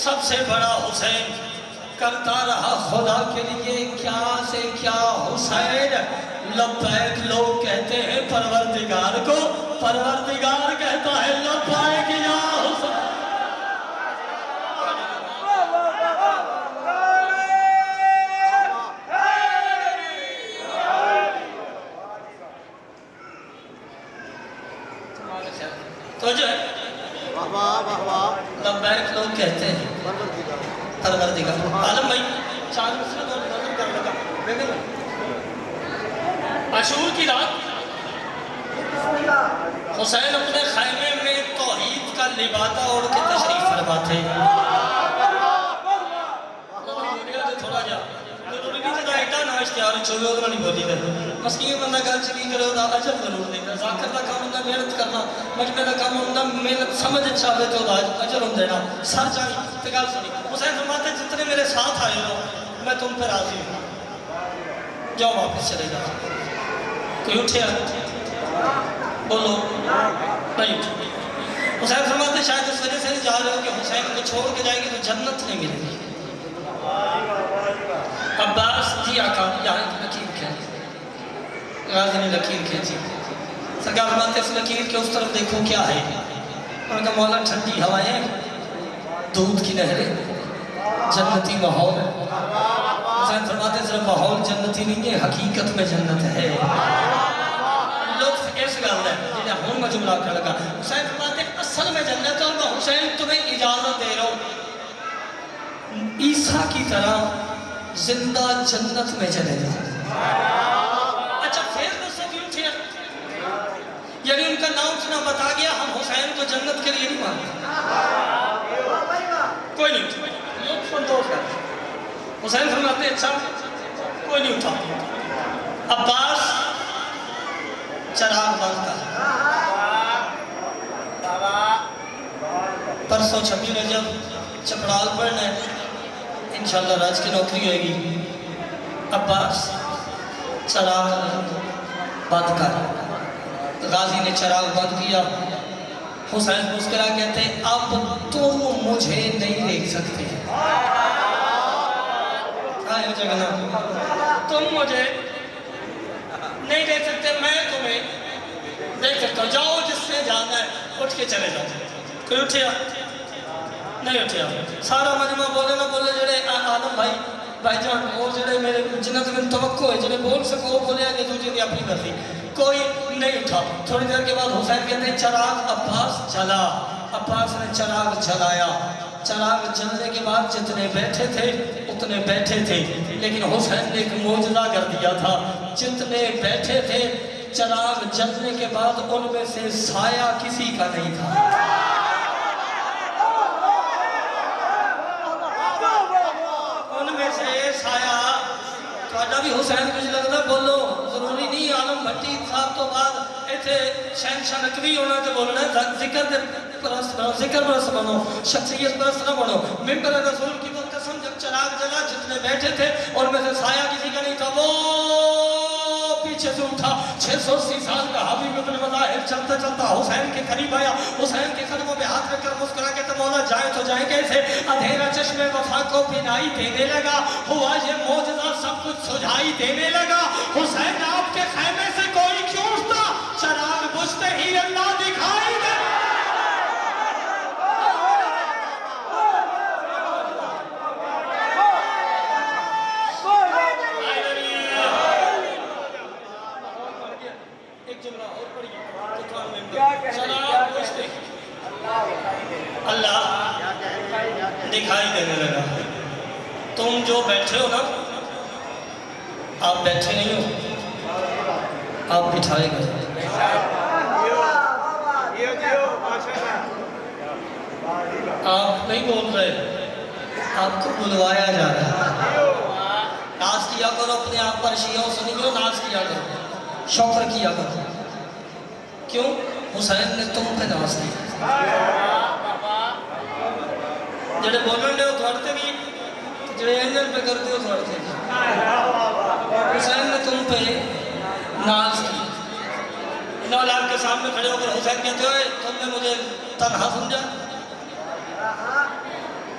سب سے بڑا حسین کرتا رہا خدا کے لیے کیا سے کیا حسین لبیک لوگ کہتے ہیں پروردگار کو پروردگار کہتا ہے لبیک یا حسین تو جو ہے لبیک لوگ کہتے ہیں پروردگار عالم بھائی چار مسئلہ اور نظر کر لگا عاشور کی رات حسین اپنے خیمے میں توحید کا لبادہ اوڑھ کے تشریف فرما تھے تھوڑا جا ضروری نہیں جدا ایڈا نہ اشتہار چھوڑے ادھر نہیں بولی دے مسکین بندہ گل چلی کرے دا اجر ضرور دے گا ذاکر دا کام ہوندا محنت کرنا مجمع دا کام ہوندا محنت سمجھ چاہے تو دا اجر ہوندا نا سر جانی تے گل سنی حسین فرماتے جتنے میرے ساتھ آئے ہو میں تم پہ راضی ہوں جاؤ واپس چلے جاؤ کوئی اٹھے بولو نہیں اٹھے حسین فرماتے شاید اس وجہ سے جا رہے ہو کہ حسین کو چھوڑ کے جائیں گے تو جنت نہیں ملے گی عباس جی آقا یہاں ایک لکیر کھینچی غازی نے لکیر کھینچی سرکار فرماتے اس لکیر کے اس طرف دیکھو کیا ہے انہوں نے کہا مولا ٹھنڈی ہوائیں دودھ کی نہریں جنتی ماحول حسین فرماتے صرف ماحول جنتی نہیں ہے حقیقت میں جنت ہے لطف اس گل ہے جنہیں ہون میں جملہ کر لگا حسین فرماتے اصل میں جنت ہے اور میں حسین تمہیں اجازت دے رہا ہوں عیسیٰ کی طرح زندہ جنت میں چلے جائیں اچھا پھر دوسرے کیوں تھے یعنی ان کا نام سنا بتا گیا ہم حسین کو جنت کے لیے نہیں مانتے کوئی نہیں اٹھا لطف اندوز کر حسین فرماتے اچھا کوئی نہیں اٹھا عباس چراغ بند کر پرسوں 26 رجب چپڑال پڑھنا ہے انشاءاللہ راج کی نوکری ہوئے گی عباس چراغ بند کر غازی نے چراغ بند کیا حسین مسکرا کہتے ہیں اب تم مجھے نہیں دیکھ سکتے آئے جگنا تم مجھے نہیں دیکھ سکتے میں تمہیں دیکھ سکتا ہوں جاؤ جس سے جانا ہے اٹھ کے چلے جاؤ کوئی اٹھیا نہیں اٹھیا سارا مجمع بولے نہ بولے جڑے آدم بھائی جان وہ جڑے میرے جنت میں توقع ہے جڑے بول سکو وہ بولے آگے دوجہ دی اپنی مرضی کوئی نہیں اٹھا تھوڑی دیر کے بعد حسین کہتے ہیں چراغ عباس جلا عباس نے چراغ جلایا چراغ جلنے کے بعد جتنے بیٹھے تھے اتنے بیٹھے تھے لیکن حسین نے ایک معجزہ کر دیا تھا جتنے بیٹھے تھے چراغ جلنے کے بعد ان میں سے سایہ کسی کا نہیں تھا ان میں سے سایہ تھوڑا بھی حسین کچھ لگتا بولو ضروری نہیں عالم بھٹی صاحب تو بعد ایتھے شہنشاہ نقوی ہونا تو بولنا ہے ذکر پرست بنو شخصیت پرست نہ بنو ممبر رسول کی وہ قسم جب چراغ جلا جتنے بیٹھے تھے اور میں سے سایہ کسی کا نہیں تھا وہ پیچھے سے اٹھا 680 سال کا حبیب ابن مظاہر چلتا چلتا حسین کے قریب آیا حسین کے قدموں پہ ہاتھ رکھ کر مسکرا کے مولا جائے تو جائیں کیسے اندھیرا چشمے وفا کو بینائی دینے لگا ہوا یہ معجزہ سب کچھ سجھائی دینے لگا حسین آپ کے خیمے سے کوئی کیوں اٹھتا چراغ بجھتے ہی اللہ دکھائی دے اللہ دکھائی دینے لگا تم جو بیٹھے ہو نا آپ بیٹھے نہیں ہو آپ بٹھائے گئے آپ نہیں بول رہے آپ کو بلوایا جا رہا ہے ناز کیا کرو اپنے آپ پر شیعوں سے نہیں ناز کیا کرو شکر کیا کرو کیوں حسین نے تم پہ ناز کیا جڑے بولن دے ہو تھوڑتے بھی جڑے انجل پہ کرتے ہو تھوڑتے بھی حسین نے تم پہ ناز کی انہوں اولاد کے سامنے کھڑے ہو کر حسین کہتے ہوئے تم نے مجھے تنہا سمجھا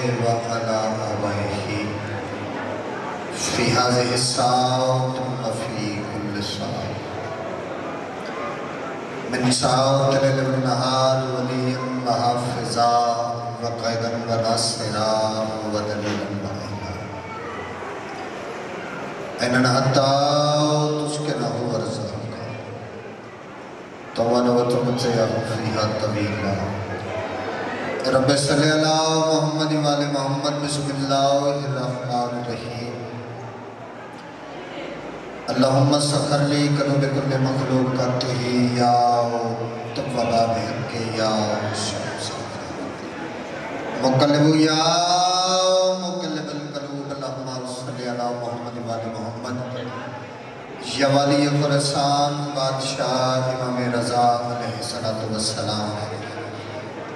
وعلى آبائه في هذه الساعة وفي كل ساعة من ساعة ليل النهار وليا وحافظا وقائدا وناصرا ودليلا وعينا إننا حتى تسكنه ورزقك طوال وتمتع فيها طويلا رب صلی اللہ محمد وآل محمد بسم اللہ الرحمن الرحیم اللہم سخر لی کرو بکل مخلوقاتہ یا تقوی بحق یا شمس مقلب یا مقلب القلوب اللہم صلی اللہ محمد وآل محمد یا والی خراسان بادشاہ امام رضا علیہ السلام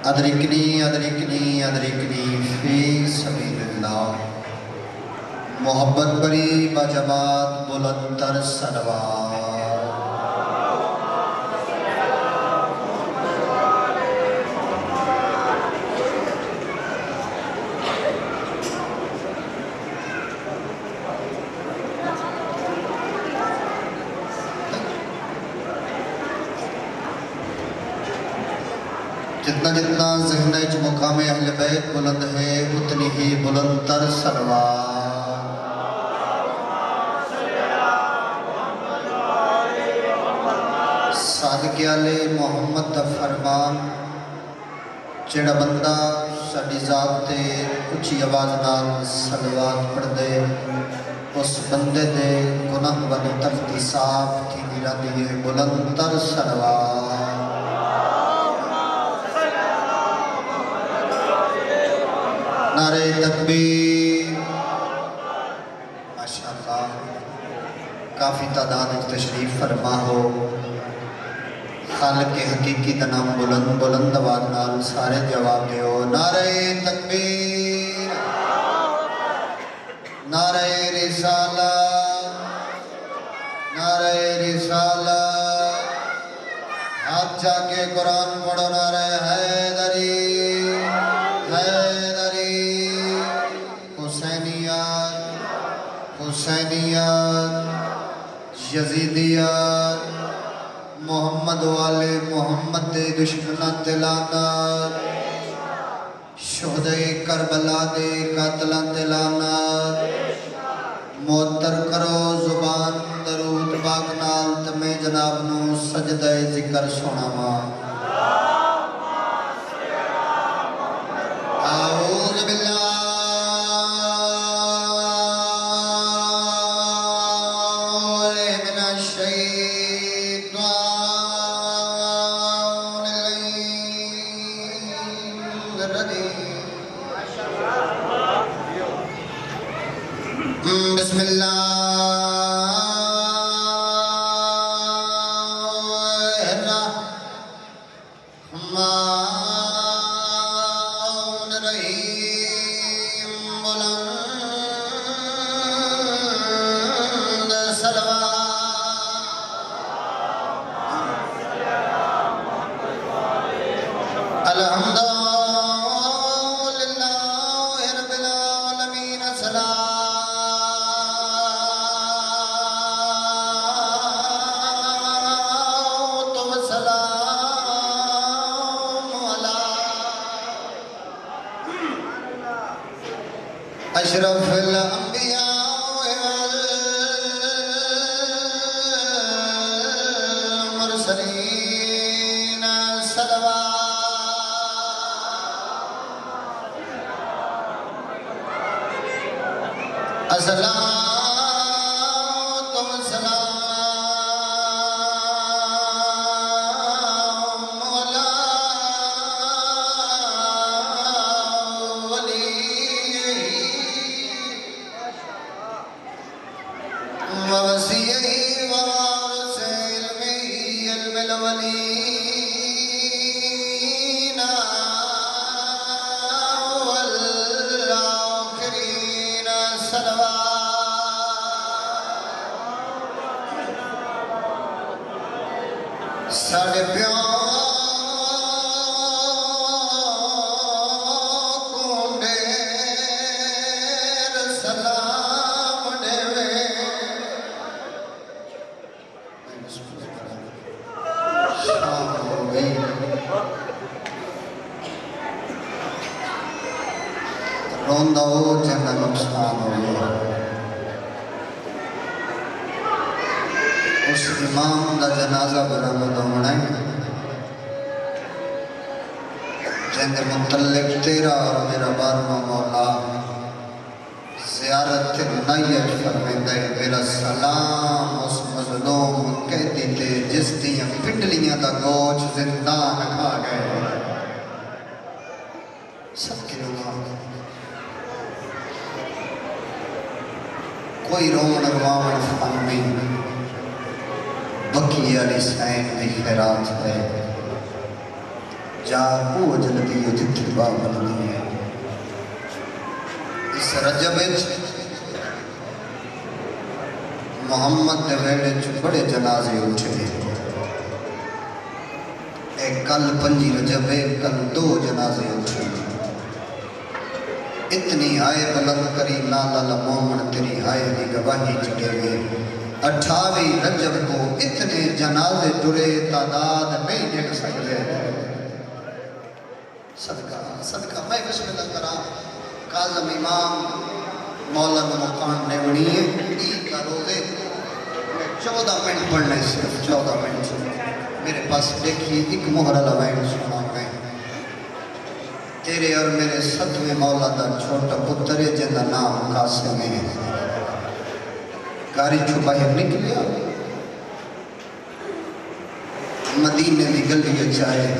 ادرکنی ادرکنی ادرکنی فی سبیل اللہ محبت بری بجماعت بلندر سلوات جتنا جتنا ذہن اچ مقام اہل بیت بلند ہے اتنی ہی بلند تر سلوات صادق آل محمد دا فرمان جڑا بندہ ساڈی ذات تے اچھی آواز نال سلوات پڑھ دے اس بندے دے گناہ والی تختی صاف کی رہندی ہے بلند تر سلوات نعرہ تکبیر ماشاءاللہ کافی تعداد تشریف فرما ہو خالق حقیقی دا نام بلند بلند آواز نال سارے جواب دیو نعرہ تکبیر نعرہ رسالت نعرہ رسالت ہاتھ جا کے قرآن پڑھو نعرہ حیدری حسینیات یزیدیات محمد والے محمد دے دشمنان تے لعنت شہدائے کربلا دے قاتلان تے لعنت معطر کرو زبان درود پاک نال تمہیں جناب نو سجدہ ذکر سناواں اعوذ باللہ بسم اللہ الرحمن الرحیم بلند صلوات الحمد أشرف الأنبياء والمرسلين صلوات الصلاة والسلام على ووسيعه ووارث علمه علم الأولين والآخرين صلوات ساڑھے پیوں کونڈے روندا ہو جنہ نقصان ہو گیا اس امام دا جنازہ برآمد ہونا ہے جن متعلق تیرا اور میرا بارواں مولا زیارت نیت فرمیندہ ہے میرا سلام اس مظلوم قیدی تے جس دیاں پنڈلیاں دا گوچ زندان کھا گئے سب کے اللہ کوئی رون رواون فن نہیں بکی علی سین دی خیرات ہے جا وہ جلدی ہو جتنی بابندی ہے اس رجب محمد دے ویڑے چ بڑے جنازے اٹھے ایک کل 5 رجب ہے کل 2 جنازے اٹھے اتنی آئے بلند کری نالا مومن تیری آئے دی گواہی چکے گئے 28 رجب کو اتنے جنازے ٹرے تعداد نہیں دیکھ سکتے صدقہ میں بسم اللہ کرام کاظم امام مولانا مقان نے بڑی ہے عید کا روزے میں 14 منٹ پڑھنے صرف 14 منٹ میرے پاس دیکھیے ایک مہر لوائن سنا میں تیرے اور میرے 7ویں مولا دا چھوٹا پتر ہے جن دا نام قاسم ہے گاڑی چھپاہر نکلیا مدینے دی گلی چاہے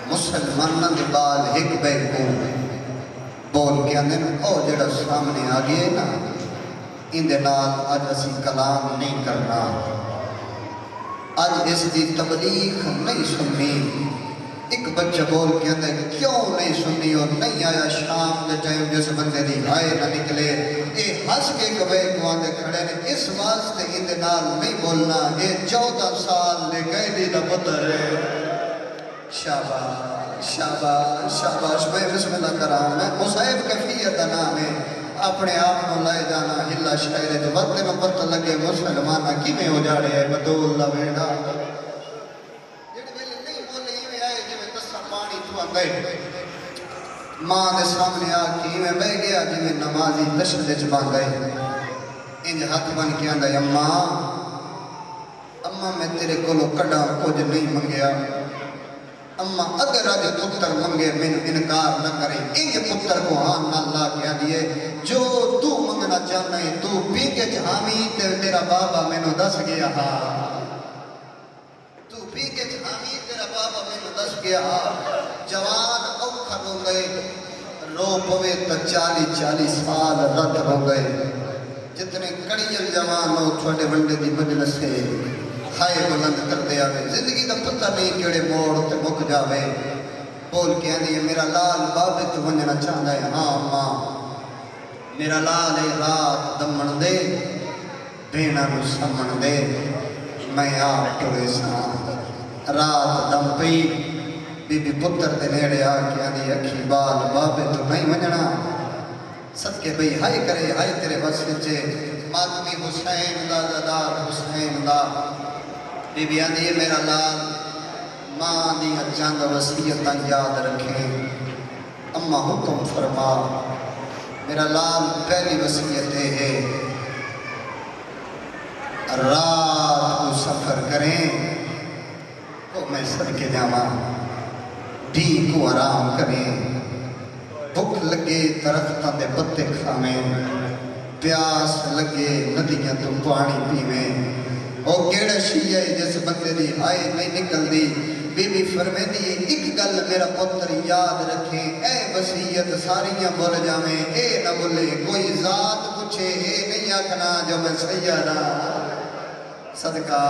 مسلمانہ دے بال ایک بے کو بول کے آنے او جڑا سامنے آگئے نا ان دے نال آج اسی کلام نہیں کرنا آج اس دی تبلیغ نہیں سننی ایک بچہ بول کے آنے کیوں نہیں سننی اور نہیں آیا شام دے ٹائم جس بندے دی آئے نہ نکلے اے ہس کے کبے کو آنے کھڑے نے اس واسطے ان دے نال نہیں بولنا اے 14 سال لے گئے دی دا پتر ہے شاباش شاباش شاباش میں بسم اللہ کرام میں مصائب کفیت نام ہے اپنے آپ نو لائے جانا ہلا شاعرے جو وقت میں پتہ لگے مسلمانہ کی میں ہو جا رہے ہیں بدول اللہ بیڑا جڑے ویلے نہیں بولے ہی میں آئے جو میں تسا پانی تو آگئے ماں دے سامنے آکی میں بہ گیا جو میں نمازی تشدد چبان گئے انج ہاتھ بن کے آندھا اماں میں تیرے کلو کڑا کچھ نہیں منگیا اما اگر آج پتر منگے من انکار نہ کرے انج پتر کو ہاں نہ اللہ کیا دیئے جو تو منگنا چاہنا ہے تو پی کے جہامی تیرا بابا میں نو دس گیا تو پی کے جہامی تیرا بابا میں نو دس گیا جوان اوکھر ہو گئے رو پوے تا 40 سال رد ہو گئے جتنے کڑیل جوان ہو چھوٹے بندے دی مجلس سے ہائے بلند کر دیا وے زندگی دا پتہ نہیں کیڑے موڑ تے مک جاوے بول کے آنی ہے میرا لال بابے تو ونجنا چاہتا ہے ہاں ماں میرا لال ہے رات دمن دے بینا نو سمن دے میں آپ ٹوڑے ساں رات دم پئی بی بی پتر دے نیڑے آکے آنی اکھی بال بابے تو نہیں ونجنا صدقے بھئی ہائے کرے ہائے تیرے وسیچے ماتمی حسین دا زدار حسین دا بی بی آنی میرا لال ماں دیا چاند وسیعتاں یاد رکھیں اما حکم فرما میرا لال پہلی وسیعت ہے رات کو سفر کریں تو میں سر کے جاما بھی کو آرام کریں بھوک لگے درختاں دے پتے کھاویں پیاس لگے ندیاں تو پانی پیویں او کیڑا شیعہ جس بندے دی آئے نہیں نکل دی بی بی فرمے دی ایک گل میرا پتر یاد رکھیں اے وسیعت ساریاں بول جاویں اے نہ بولے کوئی ذات پوچھے اے نہیں آکھنا جو میں سیدہ صدقہ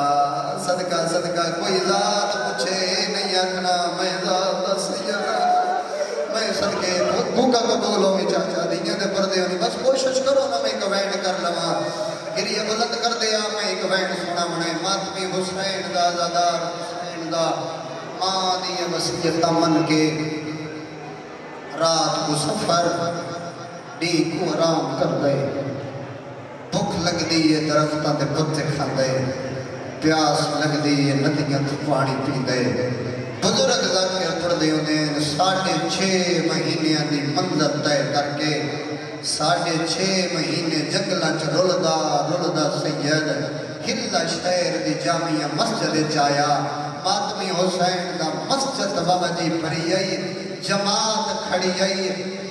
صدقہ صدقہ کوئی ذات پوچھے اے نہیں آکھنا میں ذات سیدہ میں صدقے بھوکا قبول ہو میں چاچا دیجیں دے پردے ہونی بس کوشش کرو نا میں کوینڈ کر لما گریہ بلند کر دیا میں ایک وین سنا منے ماتمی حسین دا زدار حسین دا ماں دی وسیعت من کے رات کو سفر ڈی کو آرام کر گئے بھوک لگ دی ہے درختاں دے پتے کھا گئے پیاس لگ دی ہے ندیاں تو پانی پی گئے بزرگ ذکر پڑھتے ہوتے ہیں 6.5 مہینے کی منزل طے کر کے 6.5 مہینے جنگلوں چ رلدا سید ہلا شہر دی جامعہ مسجد چایا ماتمی حسین دا مسجد بابا جی بھری آئی جماعت کھڑی آئی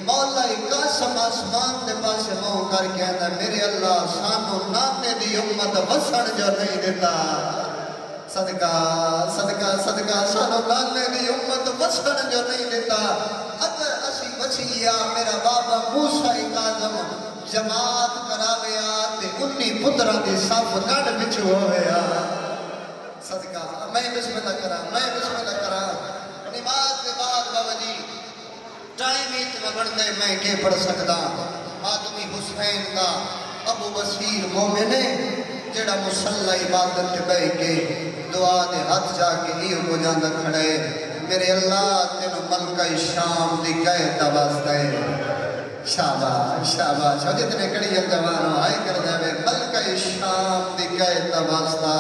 مولا قاسم آسمان دے پاس منہ کر کے آندا میرے اللہ سانو نانے دی امت وسن جو نہیں دیتا صدقہ صدقہ صدقہ سانو نانے دی امت وسن جو نہیں دیتا اگر اسی بچیا میرا بابا موسیٰ کاظم جماعت کراویا تے 19 پترہ دی صف گھڑ بچو ہویا صدقہ میں بسم اللہ کرا نماز کے بعد بابا جی ٹائم اتنا بڑھتے میں کے پڑھ سکتا آدمی حسین کا ابو بصیر مومن جڑا مسلح عبادت کے بے کے دعا دے ہاتھ جا کے ہی ہو جاندہ کھڑے میرے اللہ تینو ملکہ شام دی گئے واسطہ شاباش شاباش جتنے کڑی جوانوں آئے کر دے ملکہ شام دی گئے واسطہ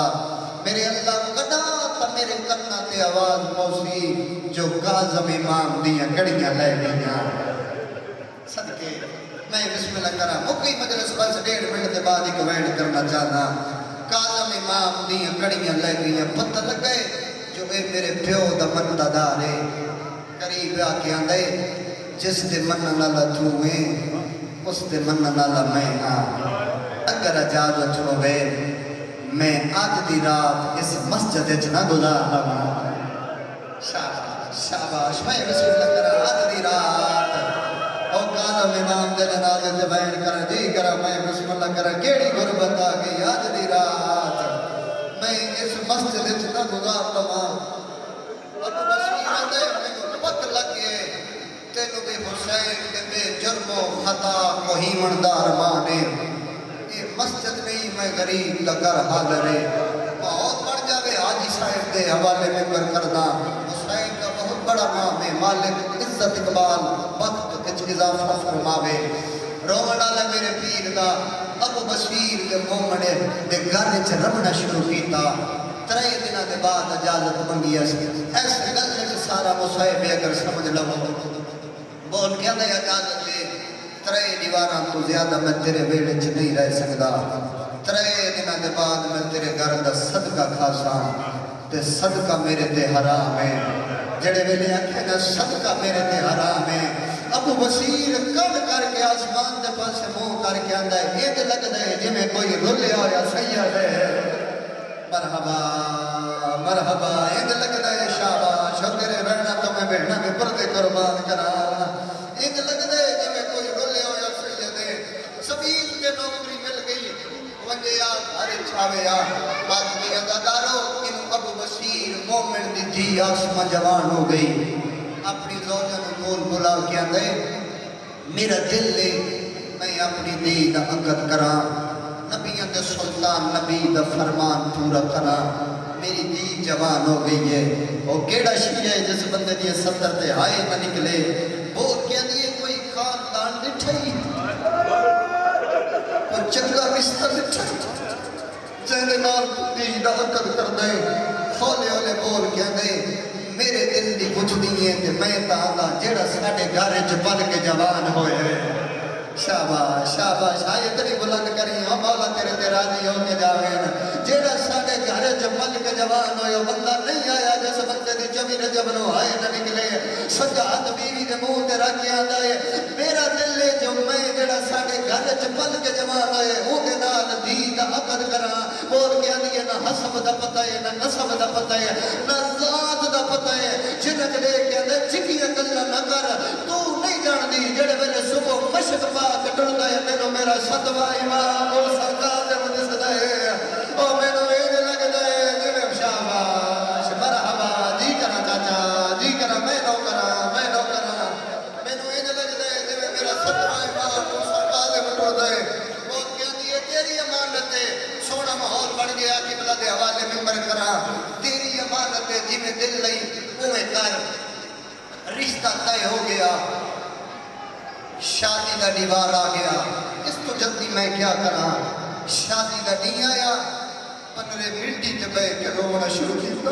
میرے اللہ کدا تا میرے کرنا تے آواز پوسی جو کاظم امام دیاں کڑیاں لے گئیاں صدقے میں بسم اللہ کرا مکی مجلس بس 1.5 منٹ دے بعد ایک وینڈ کرنا چاہتا کاظم امام دیاں کڑیاں لے گئیاں پتہ لگے جو اے میرے پیو دا منہ دارے قریب آکے آندے جس دے منہ نالا تھوئیں اس دے منہ نالا میں اگر اجازت ہوئے میں آج دی رات اس مسجد اچھنا گزار لگا شاباش شاباش میں بسم اللہ کرا آج دی رات او کاظم امام دے نازے دے بیان کرا جی کرا میں بسم اللہ کرا کیڑی غربت آگئی آج دی رات میں اس مسجد اچھنا گزار لگا ابو بصیر آدھے میں پتہ لگے تینو بھی حسین دے بے جرم و خطا مہیمندار مانے مسجد نہیں میں غریب لگر حاضرے بہت بڑھ جاوے حاجی صاحب دے حوالے میں کر کردہ حسین کا بہت بڑا نام ہے مالک عزت اقبال وقت اچھ اضافہ فرماوے رومن آلہ میرے پیر دا ابو بصیر دے مومنے دے گھر چھ رمنا شروع کیتا 3 دنہ دے بعد اجازت منگی ایسے گلنے سے سارا مصاحب اگر سمجھ لو بول کیا دے اجازت دے 3 دیواران تو زیادہ میں تیرے ویڑے چھ نہیں رہ سکتا 3 دنہ دے بعد میں تیرے گھر دا صدقہ کھاساں تے صدقہ میرے تے حرام ہے جڑے ویلے آکھے نا صدقہ میرے تے حرام ہے ابو بصیر کڑ کر کے آسمان دے پاس منہ کر کے آندہ ہے یہ دے لگ دے جی میں کوئی رلیا یا سید ہے مرحبا مرحبا یہ دے لگ دے شاباش اور تیرے بہنا تو میں بہنا میں پردے قربان کرا یہ دے لگ دے جی میں کوئی رلیا یا سید ہے سبیل کے نوکری مل گئی ونجے یا ہر چھاوے یا آدمی ادادارو انہوں ابو بصیر مومن دی جی آسمہ جوان ہو گئی اپنی زوجہ نے بول بلا کے آندے میرا دل لے میں اپنی دید عقد کرا نبیوں دے سلطان نبی دا فرمان پورا کرا میری دید جوان ہو گئی ہے وہ کیڑا شیعہ ہے جس بندے دیئے 70 تے ہائے نہ نکلے بول کے دیئے کوئی خاندان لٹھائی کوئی چنگا بستر لٹھائی چہنے نال دید عقد کر دے ہولے ہولے بول کے آندے میرے دل دی کچھ دیئے تے میں تاہاں جیڑا ساڑے گھارے چپل کے جوان ہوئے شاباش شاباش آئے اتنی بلند کری ہم مولا تیرے تیرا دی ہو کے جاوین جیڑا ساڑے گھارے چپل کے جوان ہوئے بندہ نہیں آیا جس بندے دی جبی رجبنو آئے نہ نکلے سجاد بیوی دے منہ تے رکھ کے آندا ہے میرا دل لے جو میں جیڑا ساڑے گھارے چپل کے جوان ہوئے او دے نال دید عقد کرا بول کے آدھی نہ حسب دا پتہ ہے نہ نسب دا پتہ ہے نہ ذات دا پتہ ہے جنک لے کے آدھے چکی اکلہ نہ کر تو نہیں جان دی جڑے میرے صبح مشک پاک ڈردا ہے مینوں میرا ستواں امام او سرکار دے مجھ صدا ہے او مینوں اے لگدا ہے جویں شاباش مرحبا جی کرا چاچا جی کرا میں نو کرا مینوں اے لگدا ہے جویں میرا ستواں امام او سرکار دے مجھ ڈردا ہے او کہندی ہے تیری امانت ہے سونا ماحول بن گیا قبلہ دے حوالے ممبر کرا تیری امانت ہے جویں دل لئی اوے کر رشتہ طے ہو گیا شادی دا دیوار آ گیا اس تو جلدی میں کیا کرا شادی دا نہیں آیا 15 منٹی تے بے کے رونا شروع کیتا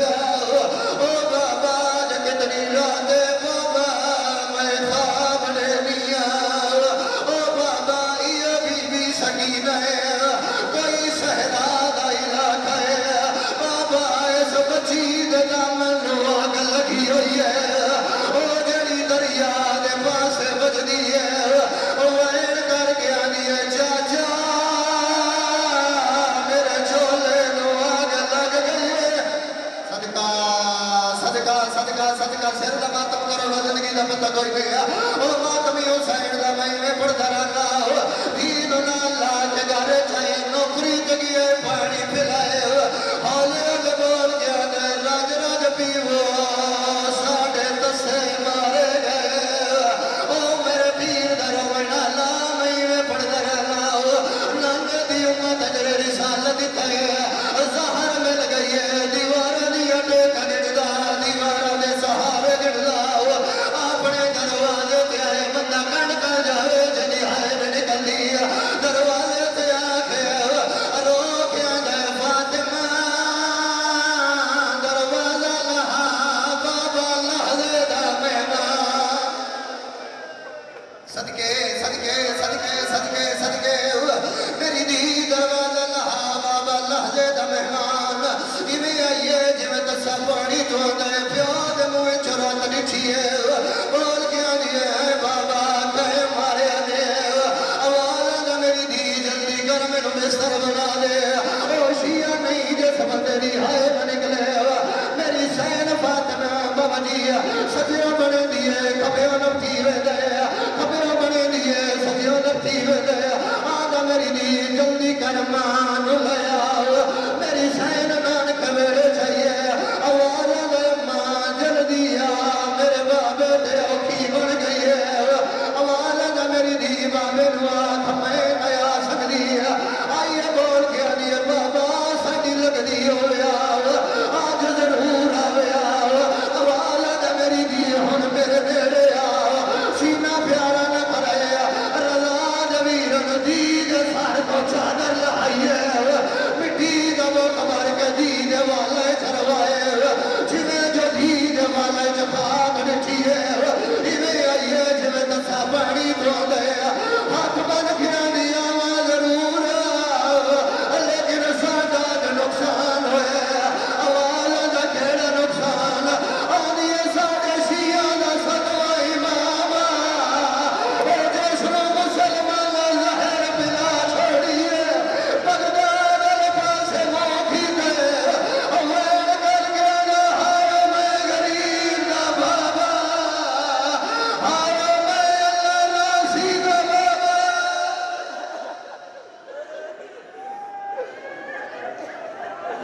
دسیا او بابا ج کتنی رات بابا میں خواب نے لیا او بابا یہ بی بی سکینہ ہے کوئی صحرا دا علاقہ ہے بابا اس بچی دے دامن آگ لگی ہوئی ہے او جڑی دریا دے پاس بجدی ہے او وین کر کے آنی ہے چاچا میرے چولے نو آگ لگ گئی ہے صدقہ صدقہ صدقہ صدقہ سر دا ماتم کرو زندگی دا پتہ کوئی گیا او ماتمی حسین دا میں پڑھتا رہا دین نال لا کے گھر چاہے نوکری جگیے پانی پھلائے حالے لبول گیا دے راج راج پیو ساڑھے دسے مارے گئے او میرے پیر دا رونا لا میں پڑھتا رہا ننگ دی امت جرے رسالت تے زہر مل گئی ہے دیوارہ دی اٹے کھڑا دیوارہ دے سہارے گڑدا اپنے دروازے تے آئے بندہ کھڑ کر جاوے جنی ہائے نکل دیا دروازے تے آکھے رو کے آدھے فاطمہ دروازہ لہا بابا لہذے دا مہمان صدقے صدقے صدقے صدقے صدقے میری دی دروازہ لہا بابا لہذے دا مہمان ایویں آئیے جویں دسا پانی تو دے پیو دے منہ چرات نٹھیے بول کے آدھیے بابا کہے مارے آدھے آواز دا میری دی جلدی کر میں نو بستر بنا دے او شیعہ نہیں جس بندے دی ہائے نہ نکلے میری سین فاطمہ بابا جی سجیوں بنے دیئے کبھیوں نبتی ہوئے دے کبھیوں بنے دیئے سجیوں نبتی ہوئے دے آدھا میری دی جلدی کر مان لیا میری سین نانک میرے چاہیے آواز دے ماں جلدی میرے بابے دے اوکی بن گئی ہے آواز دے میری دی بابے نو آتھ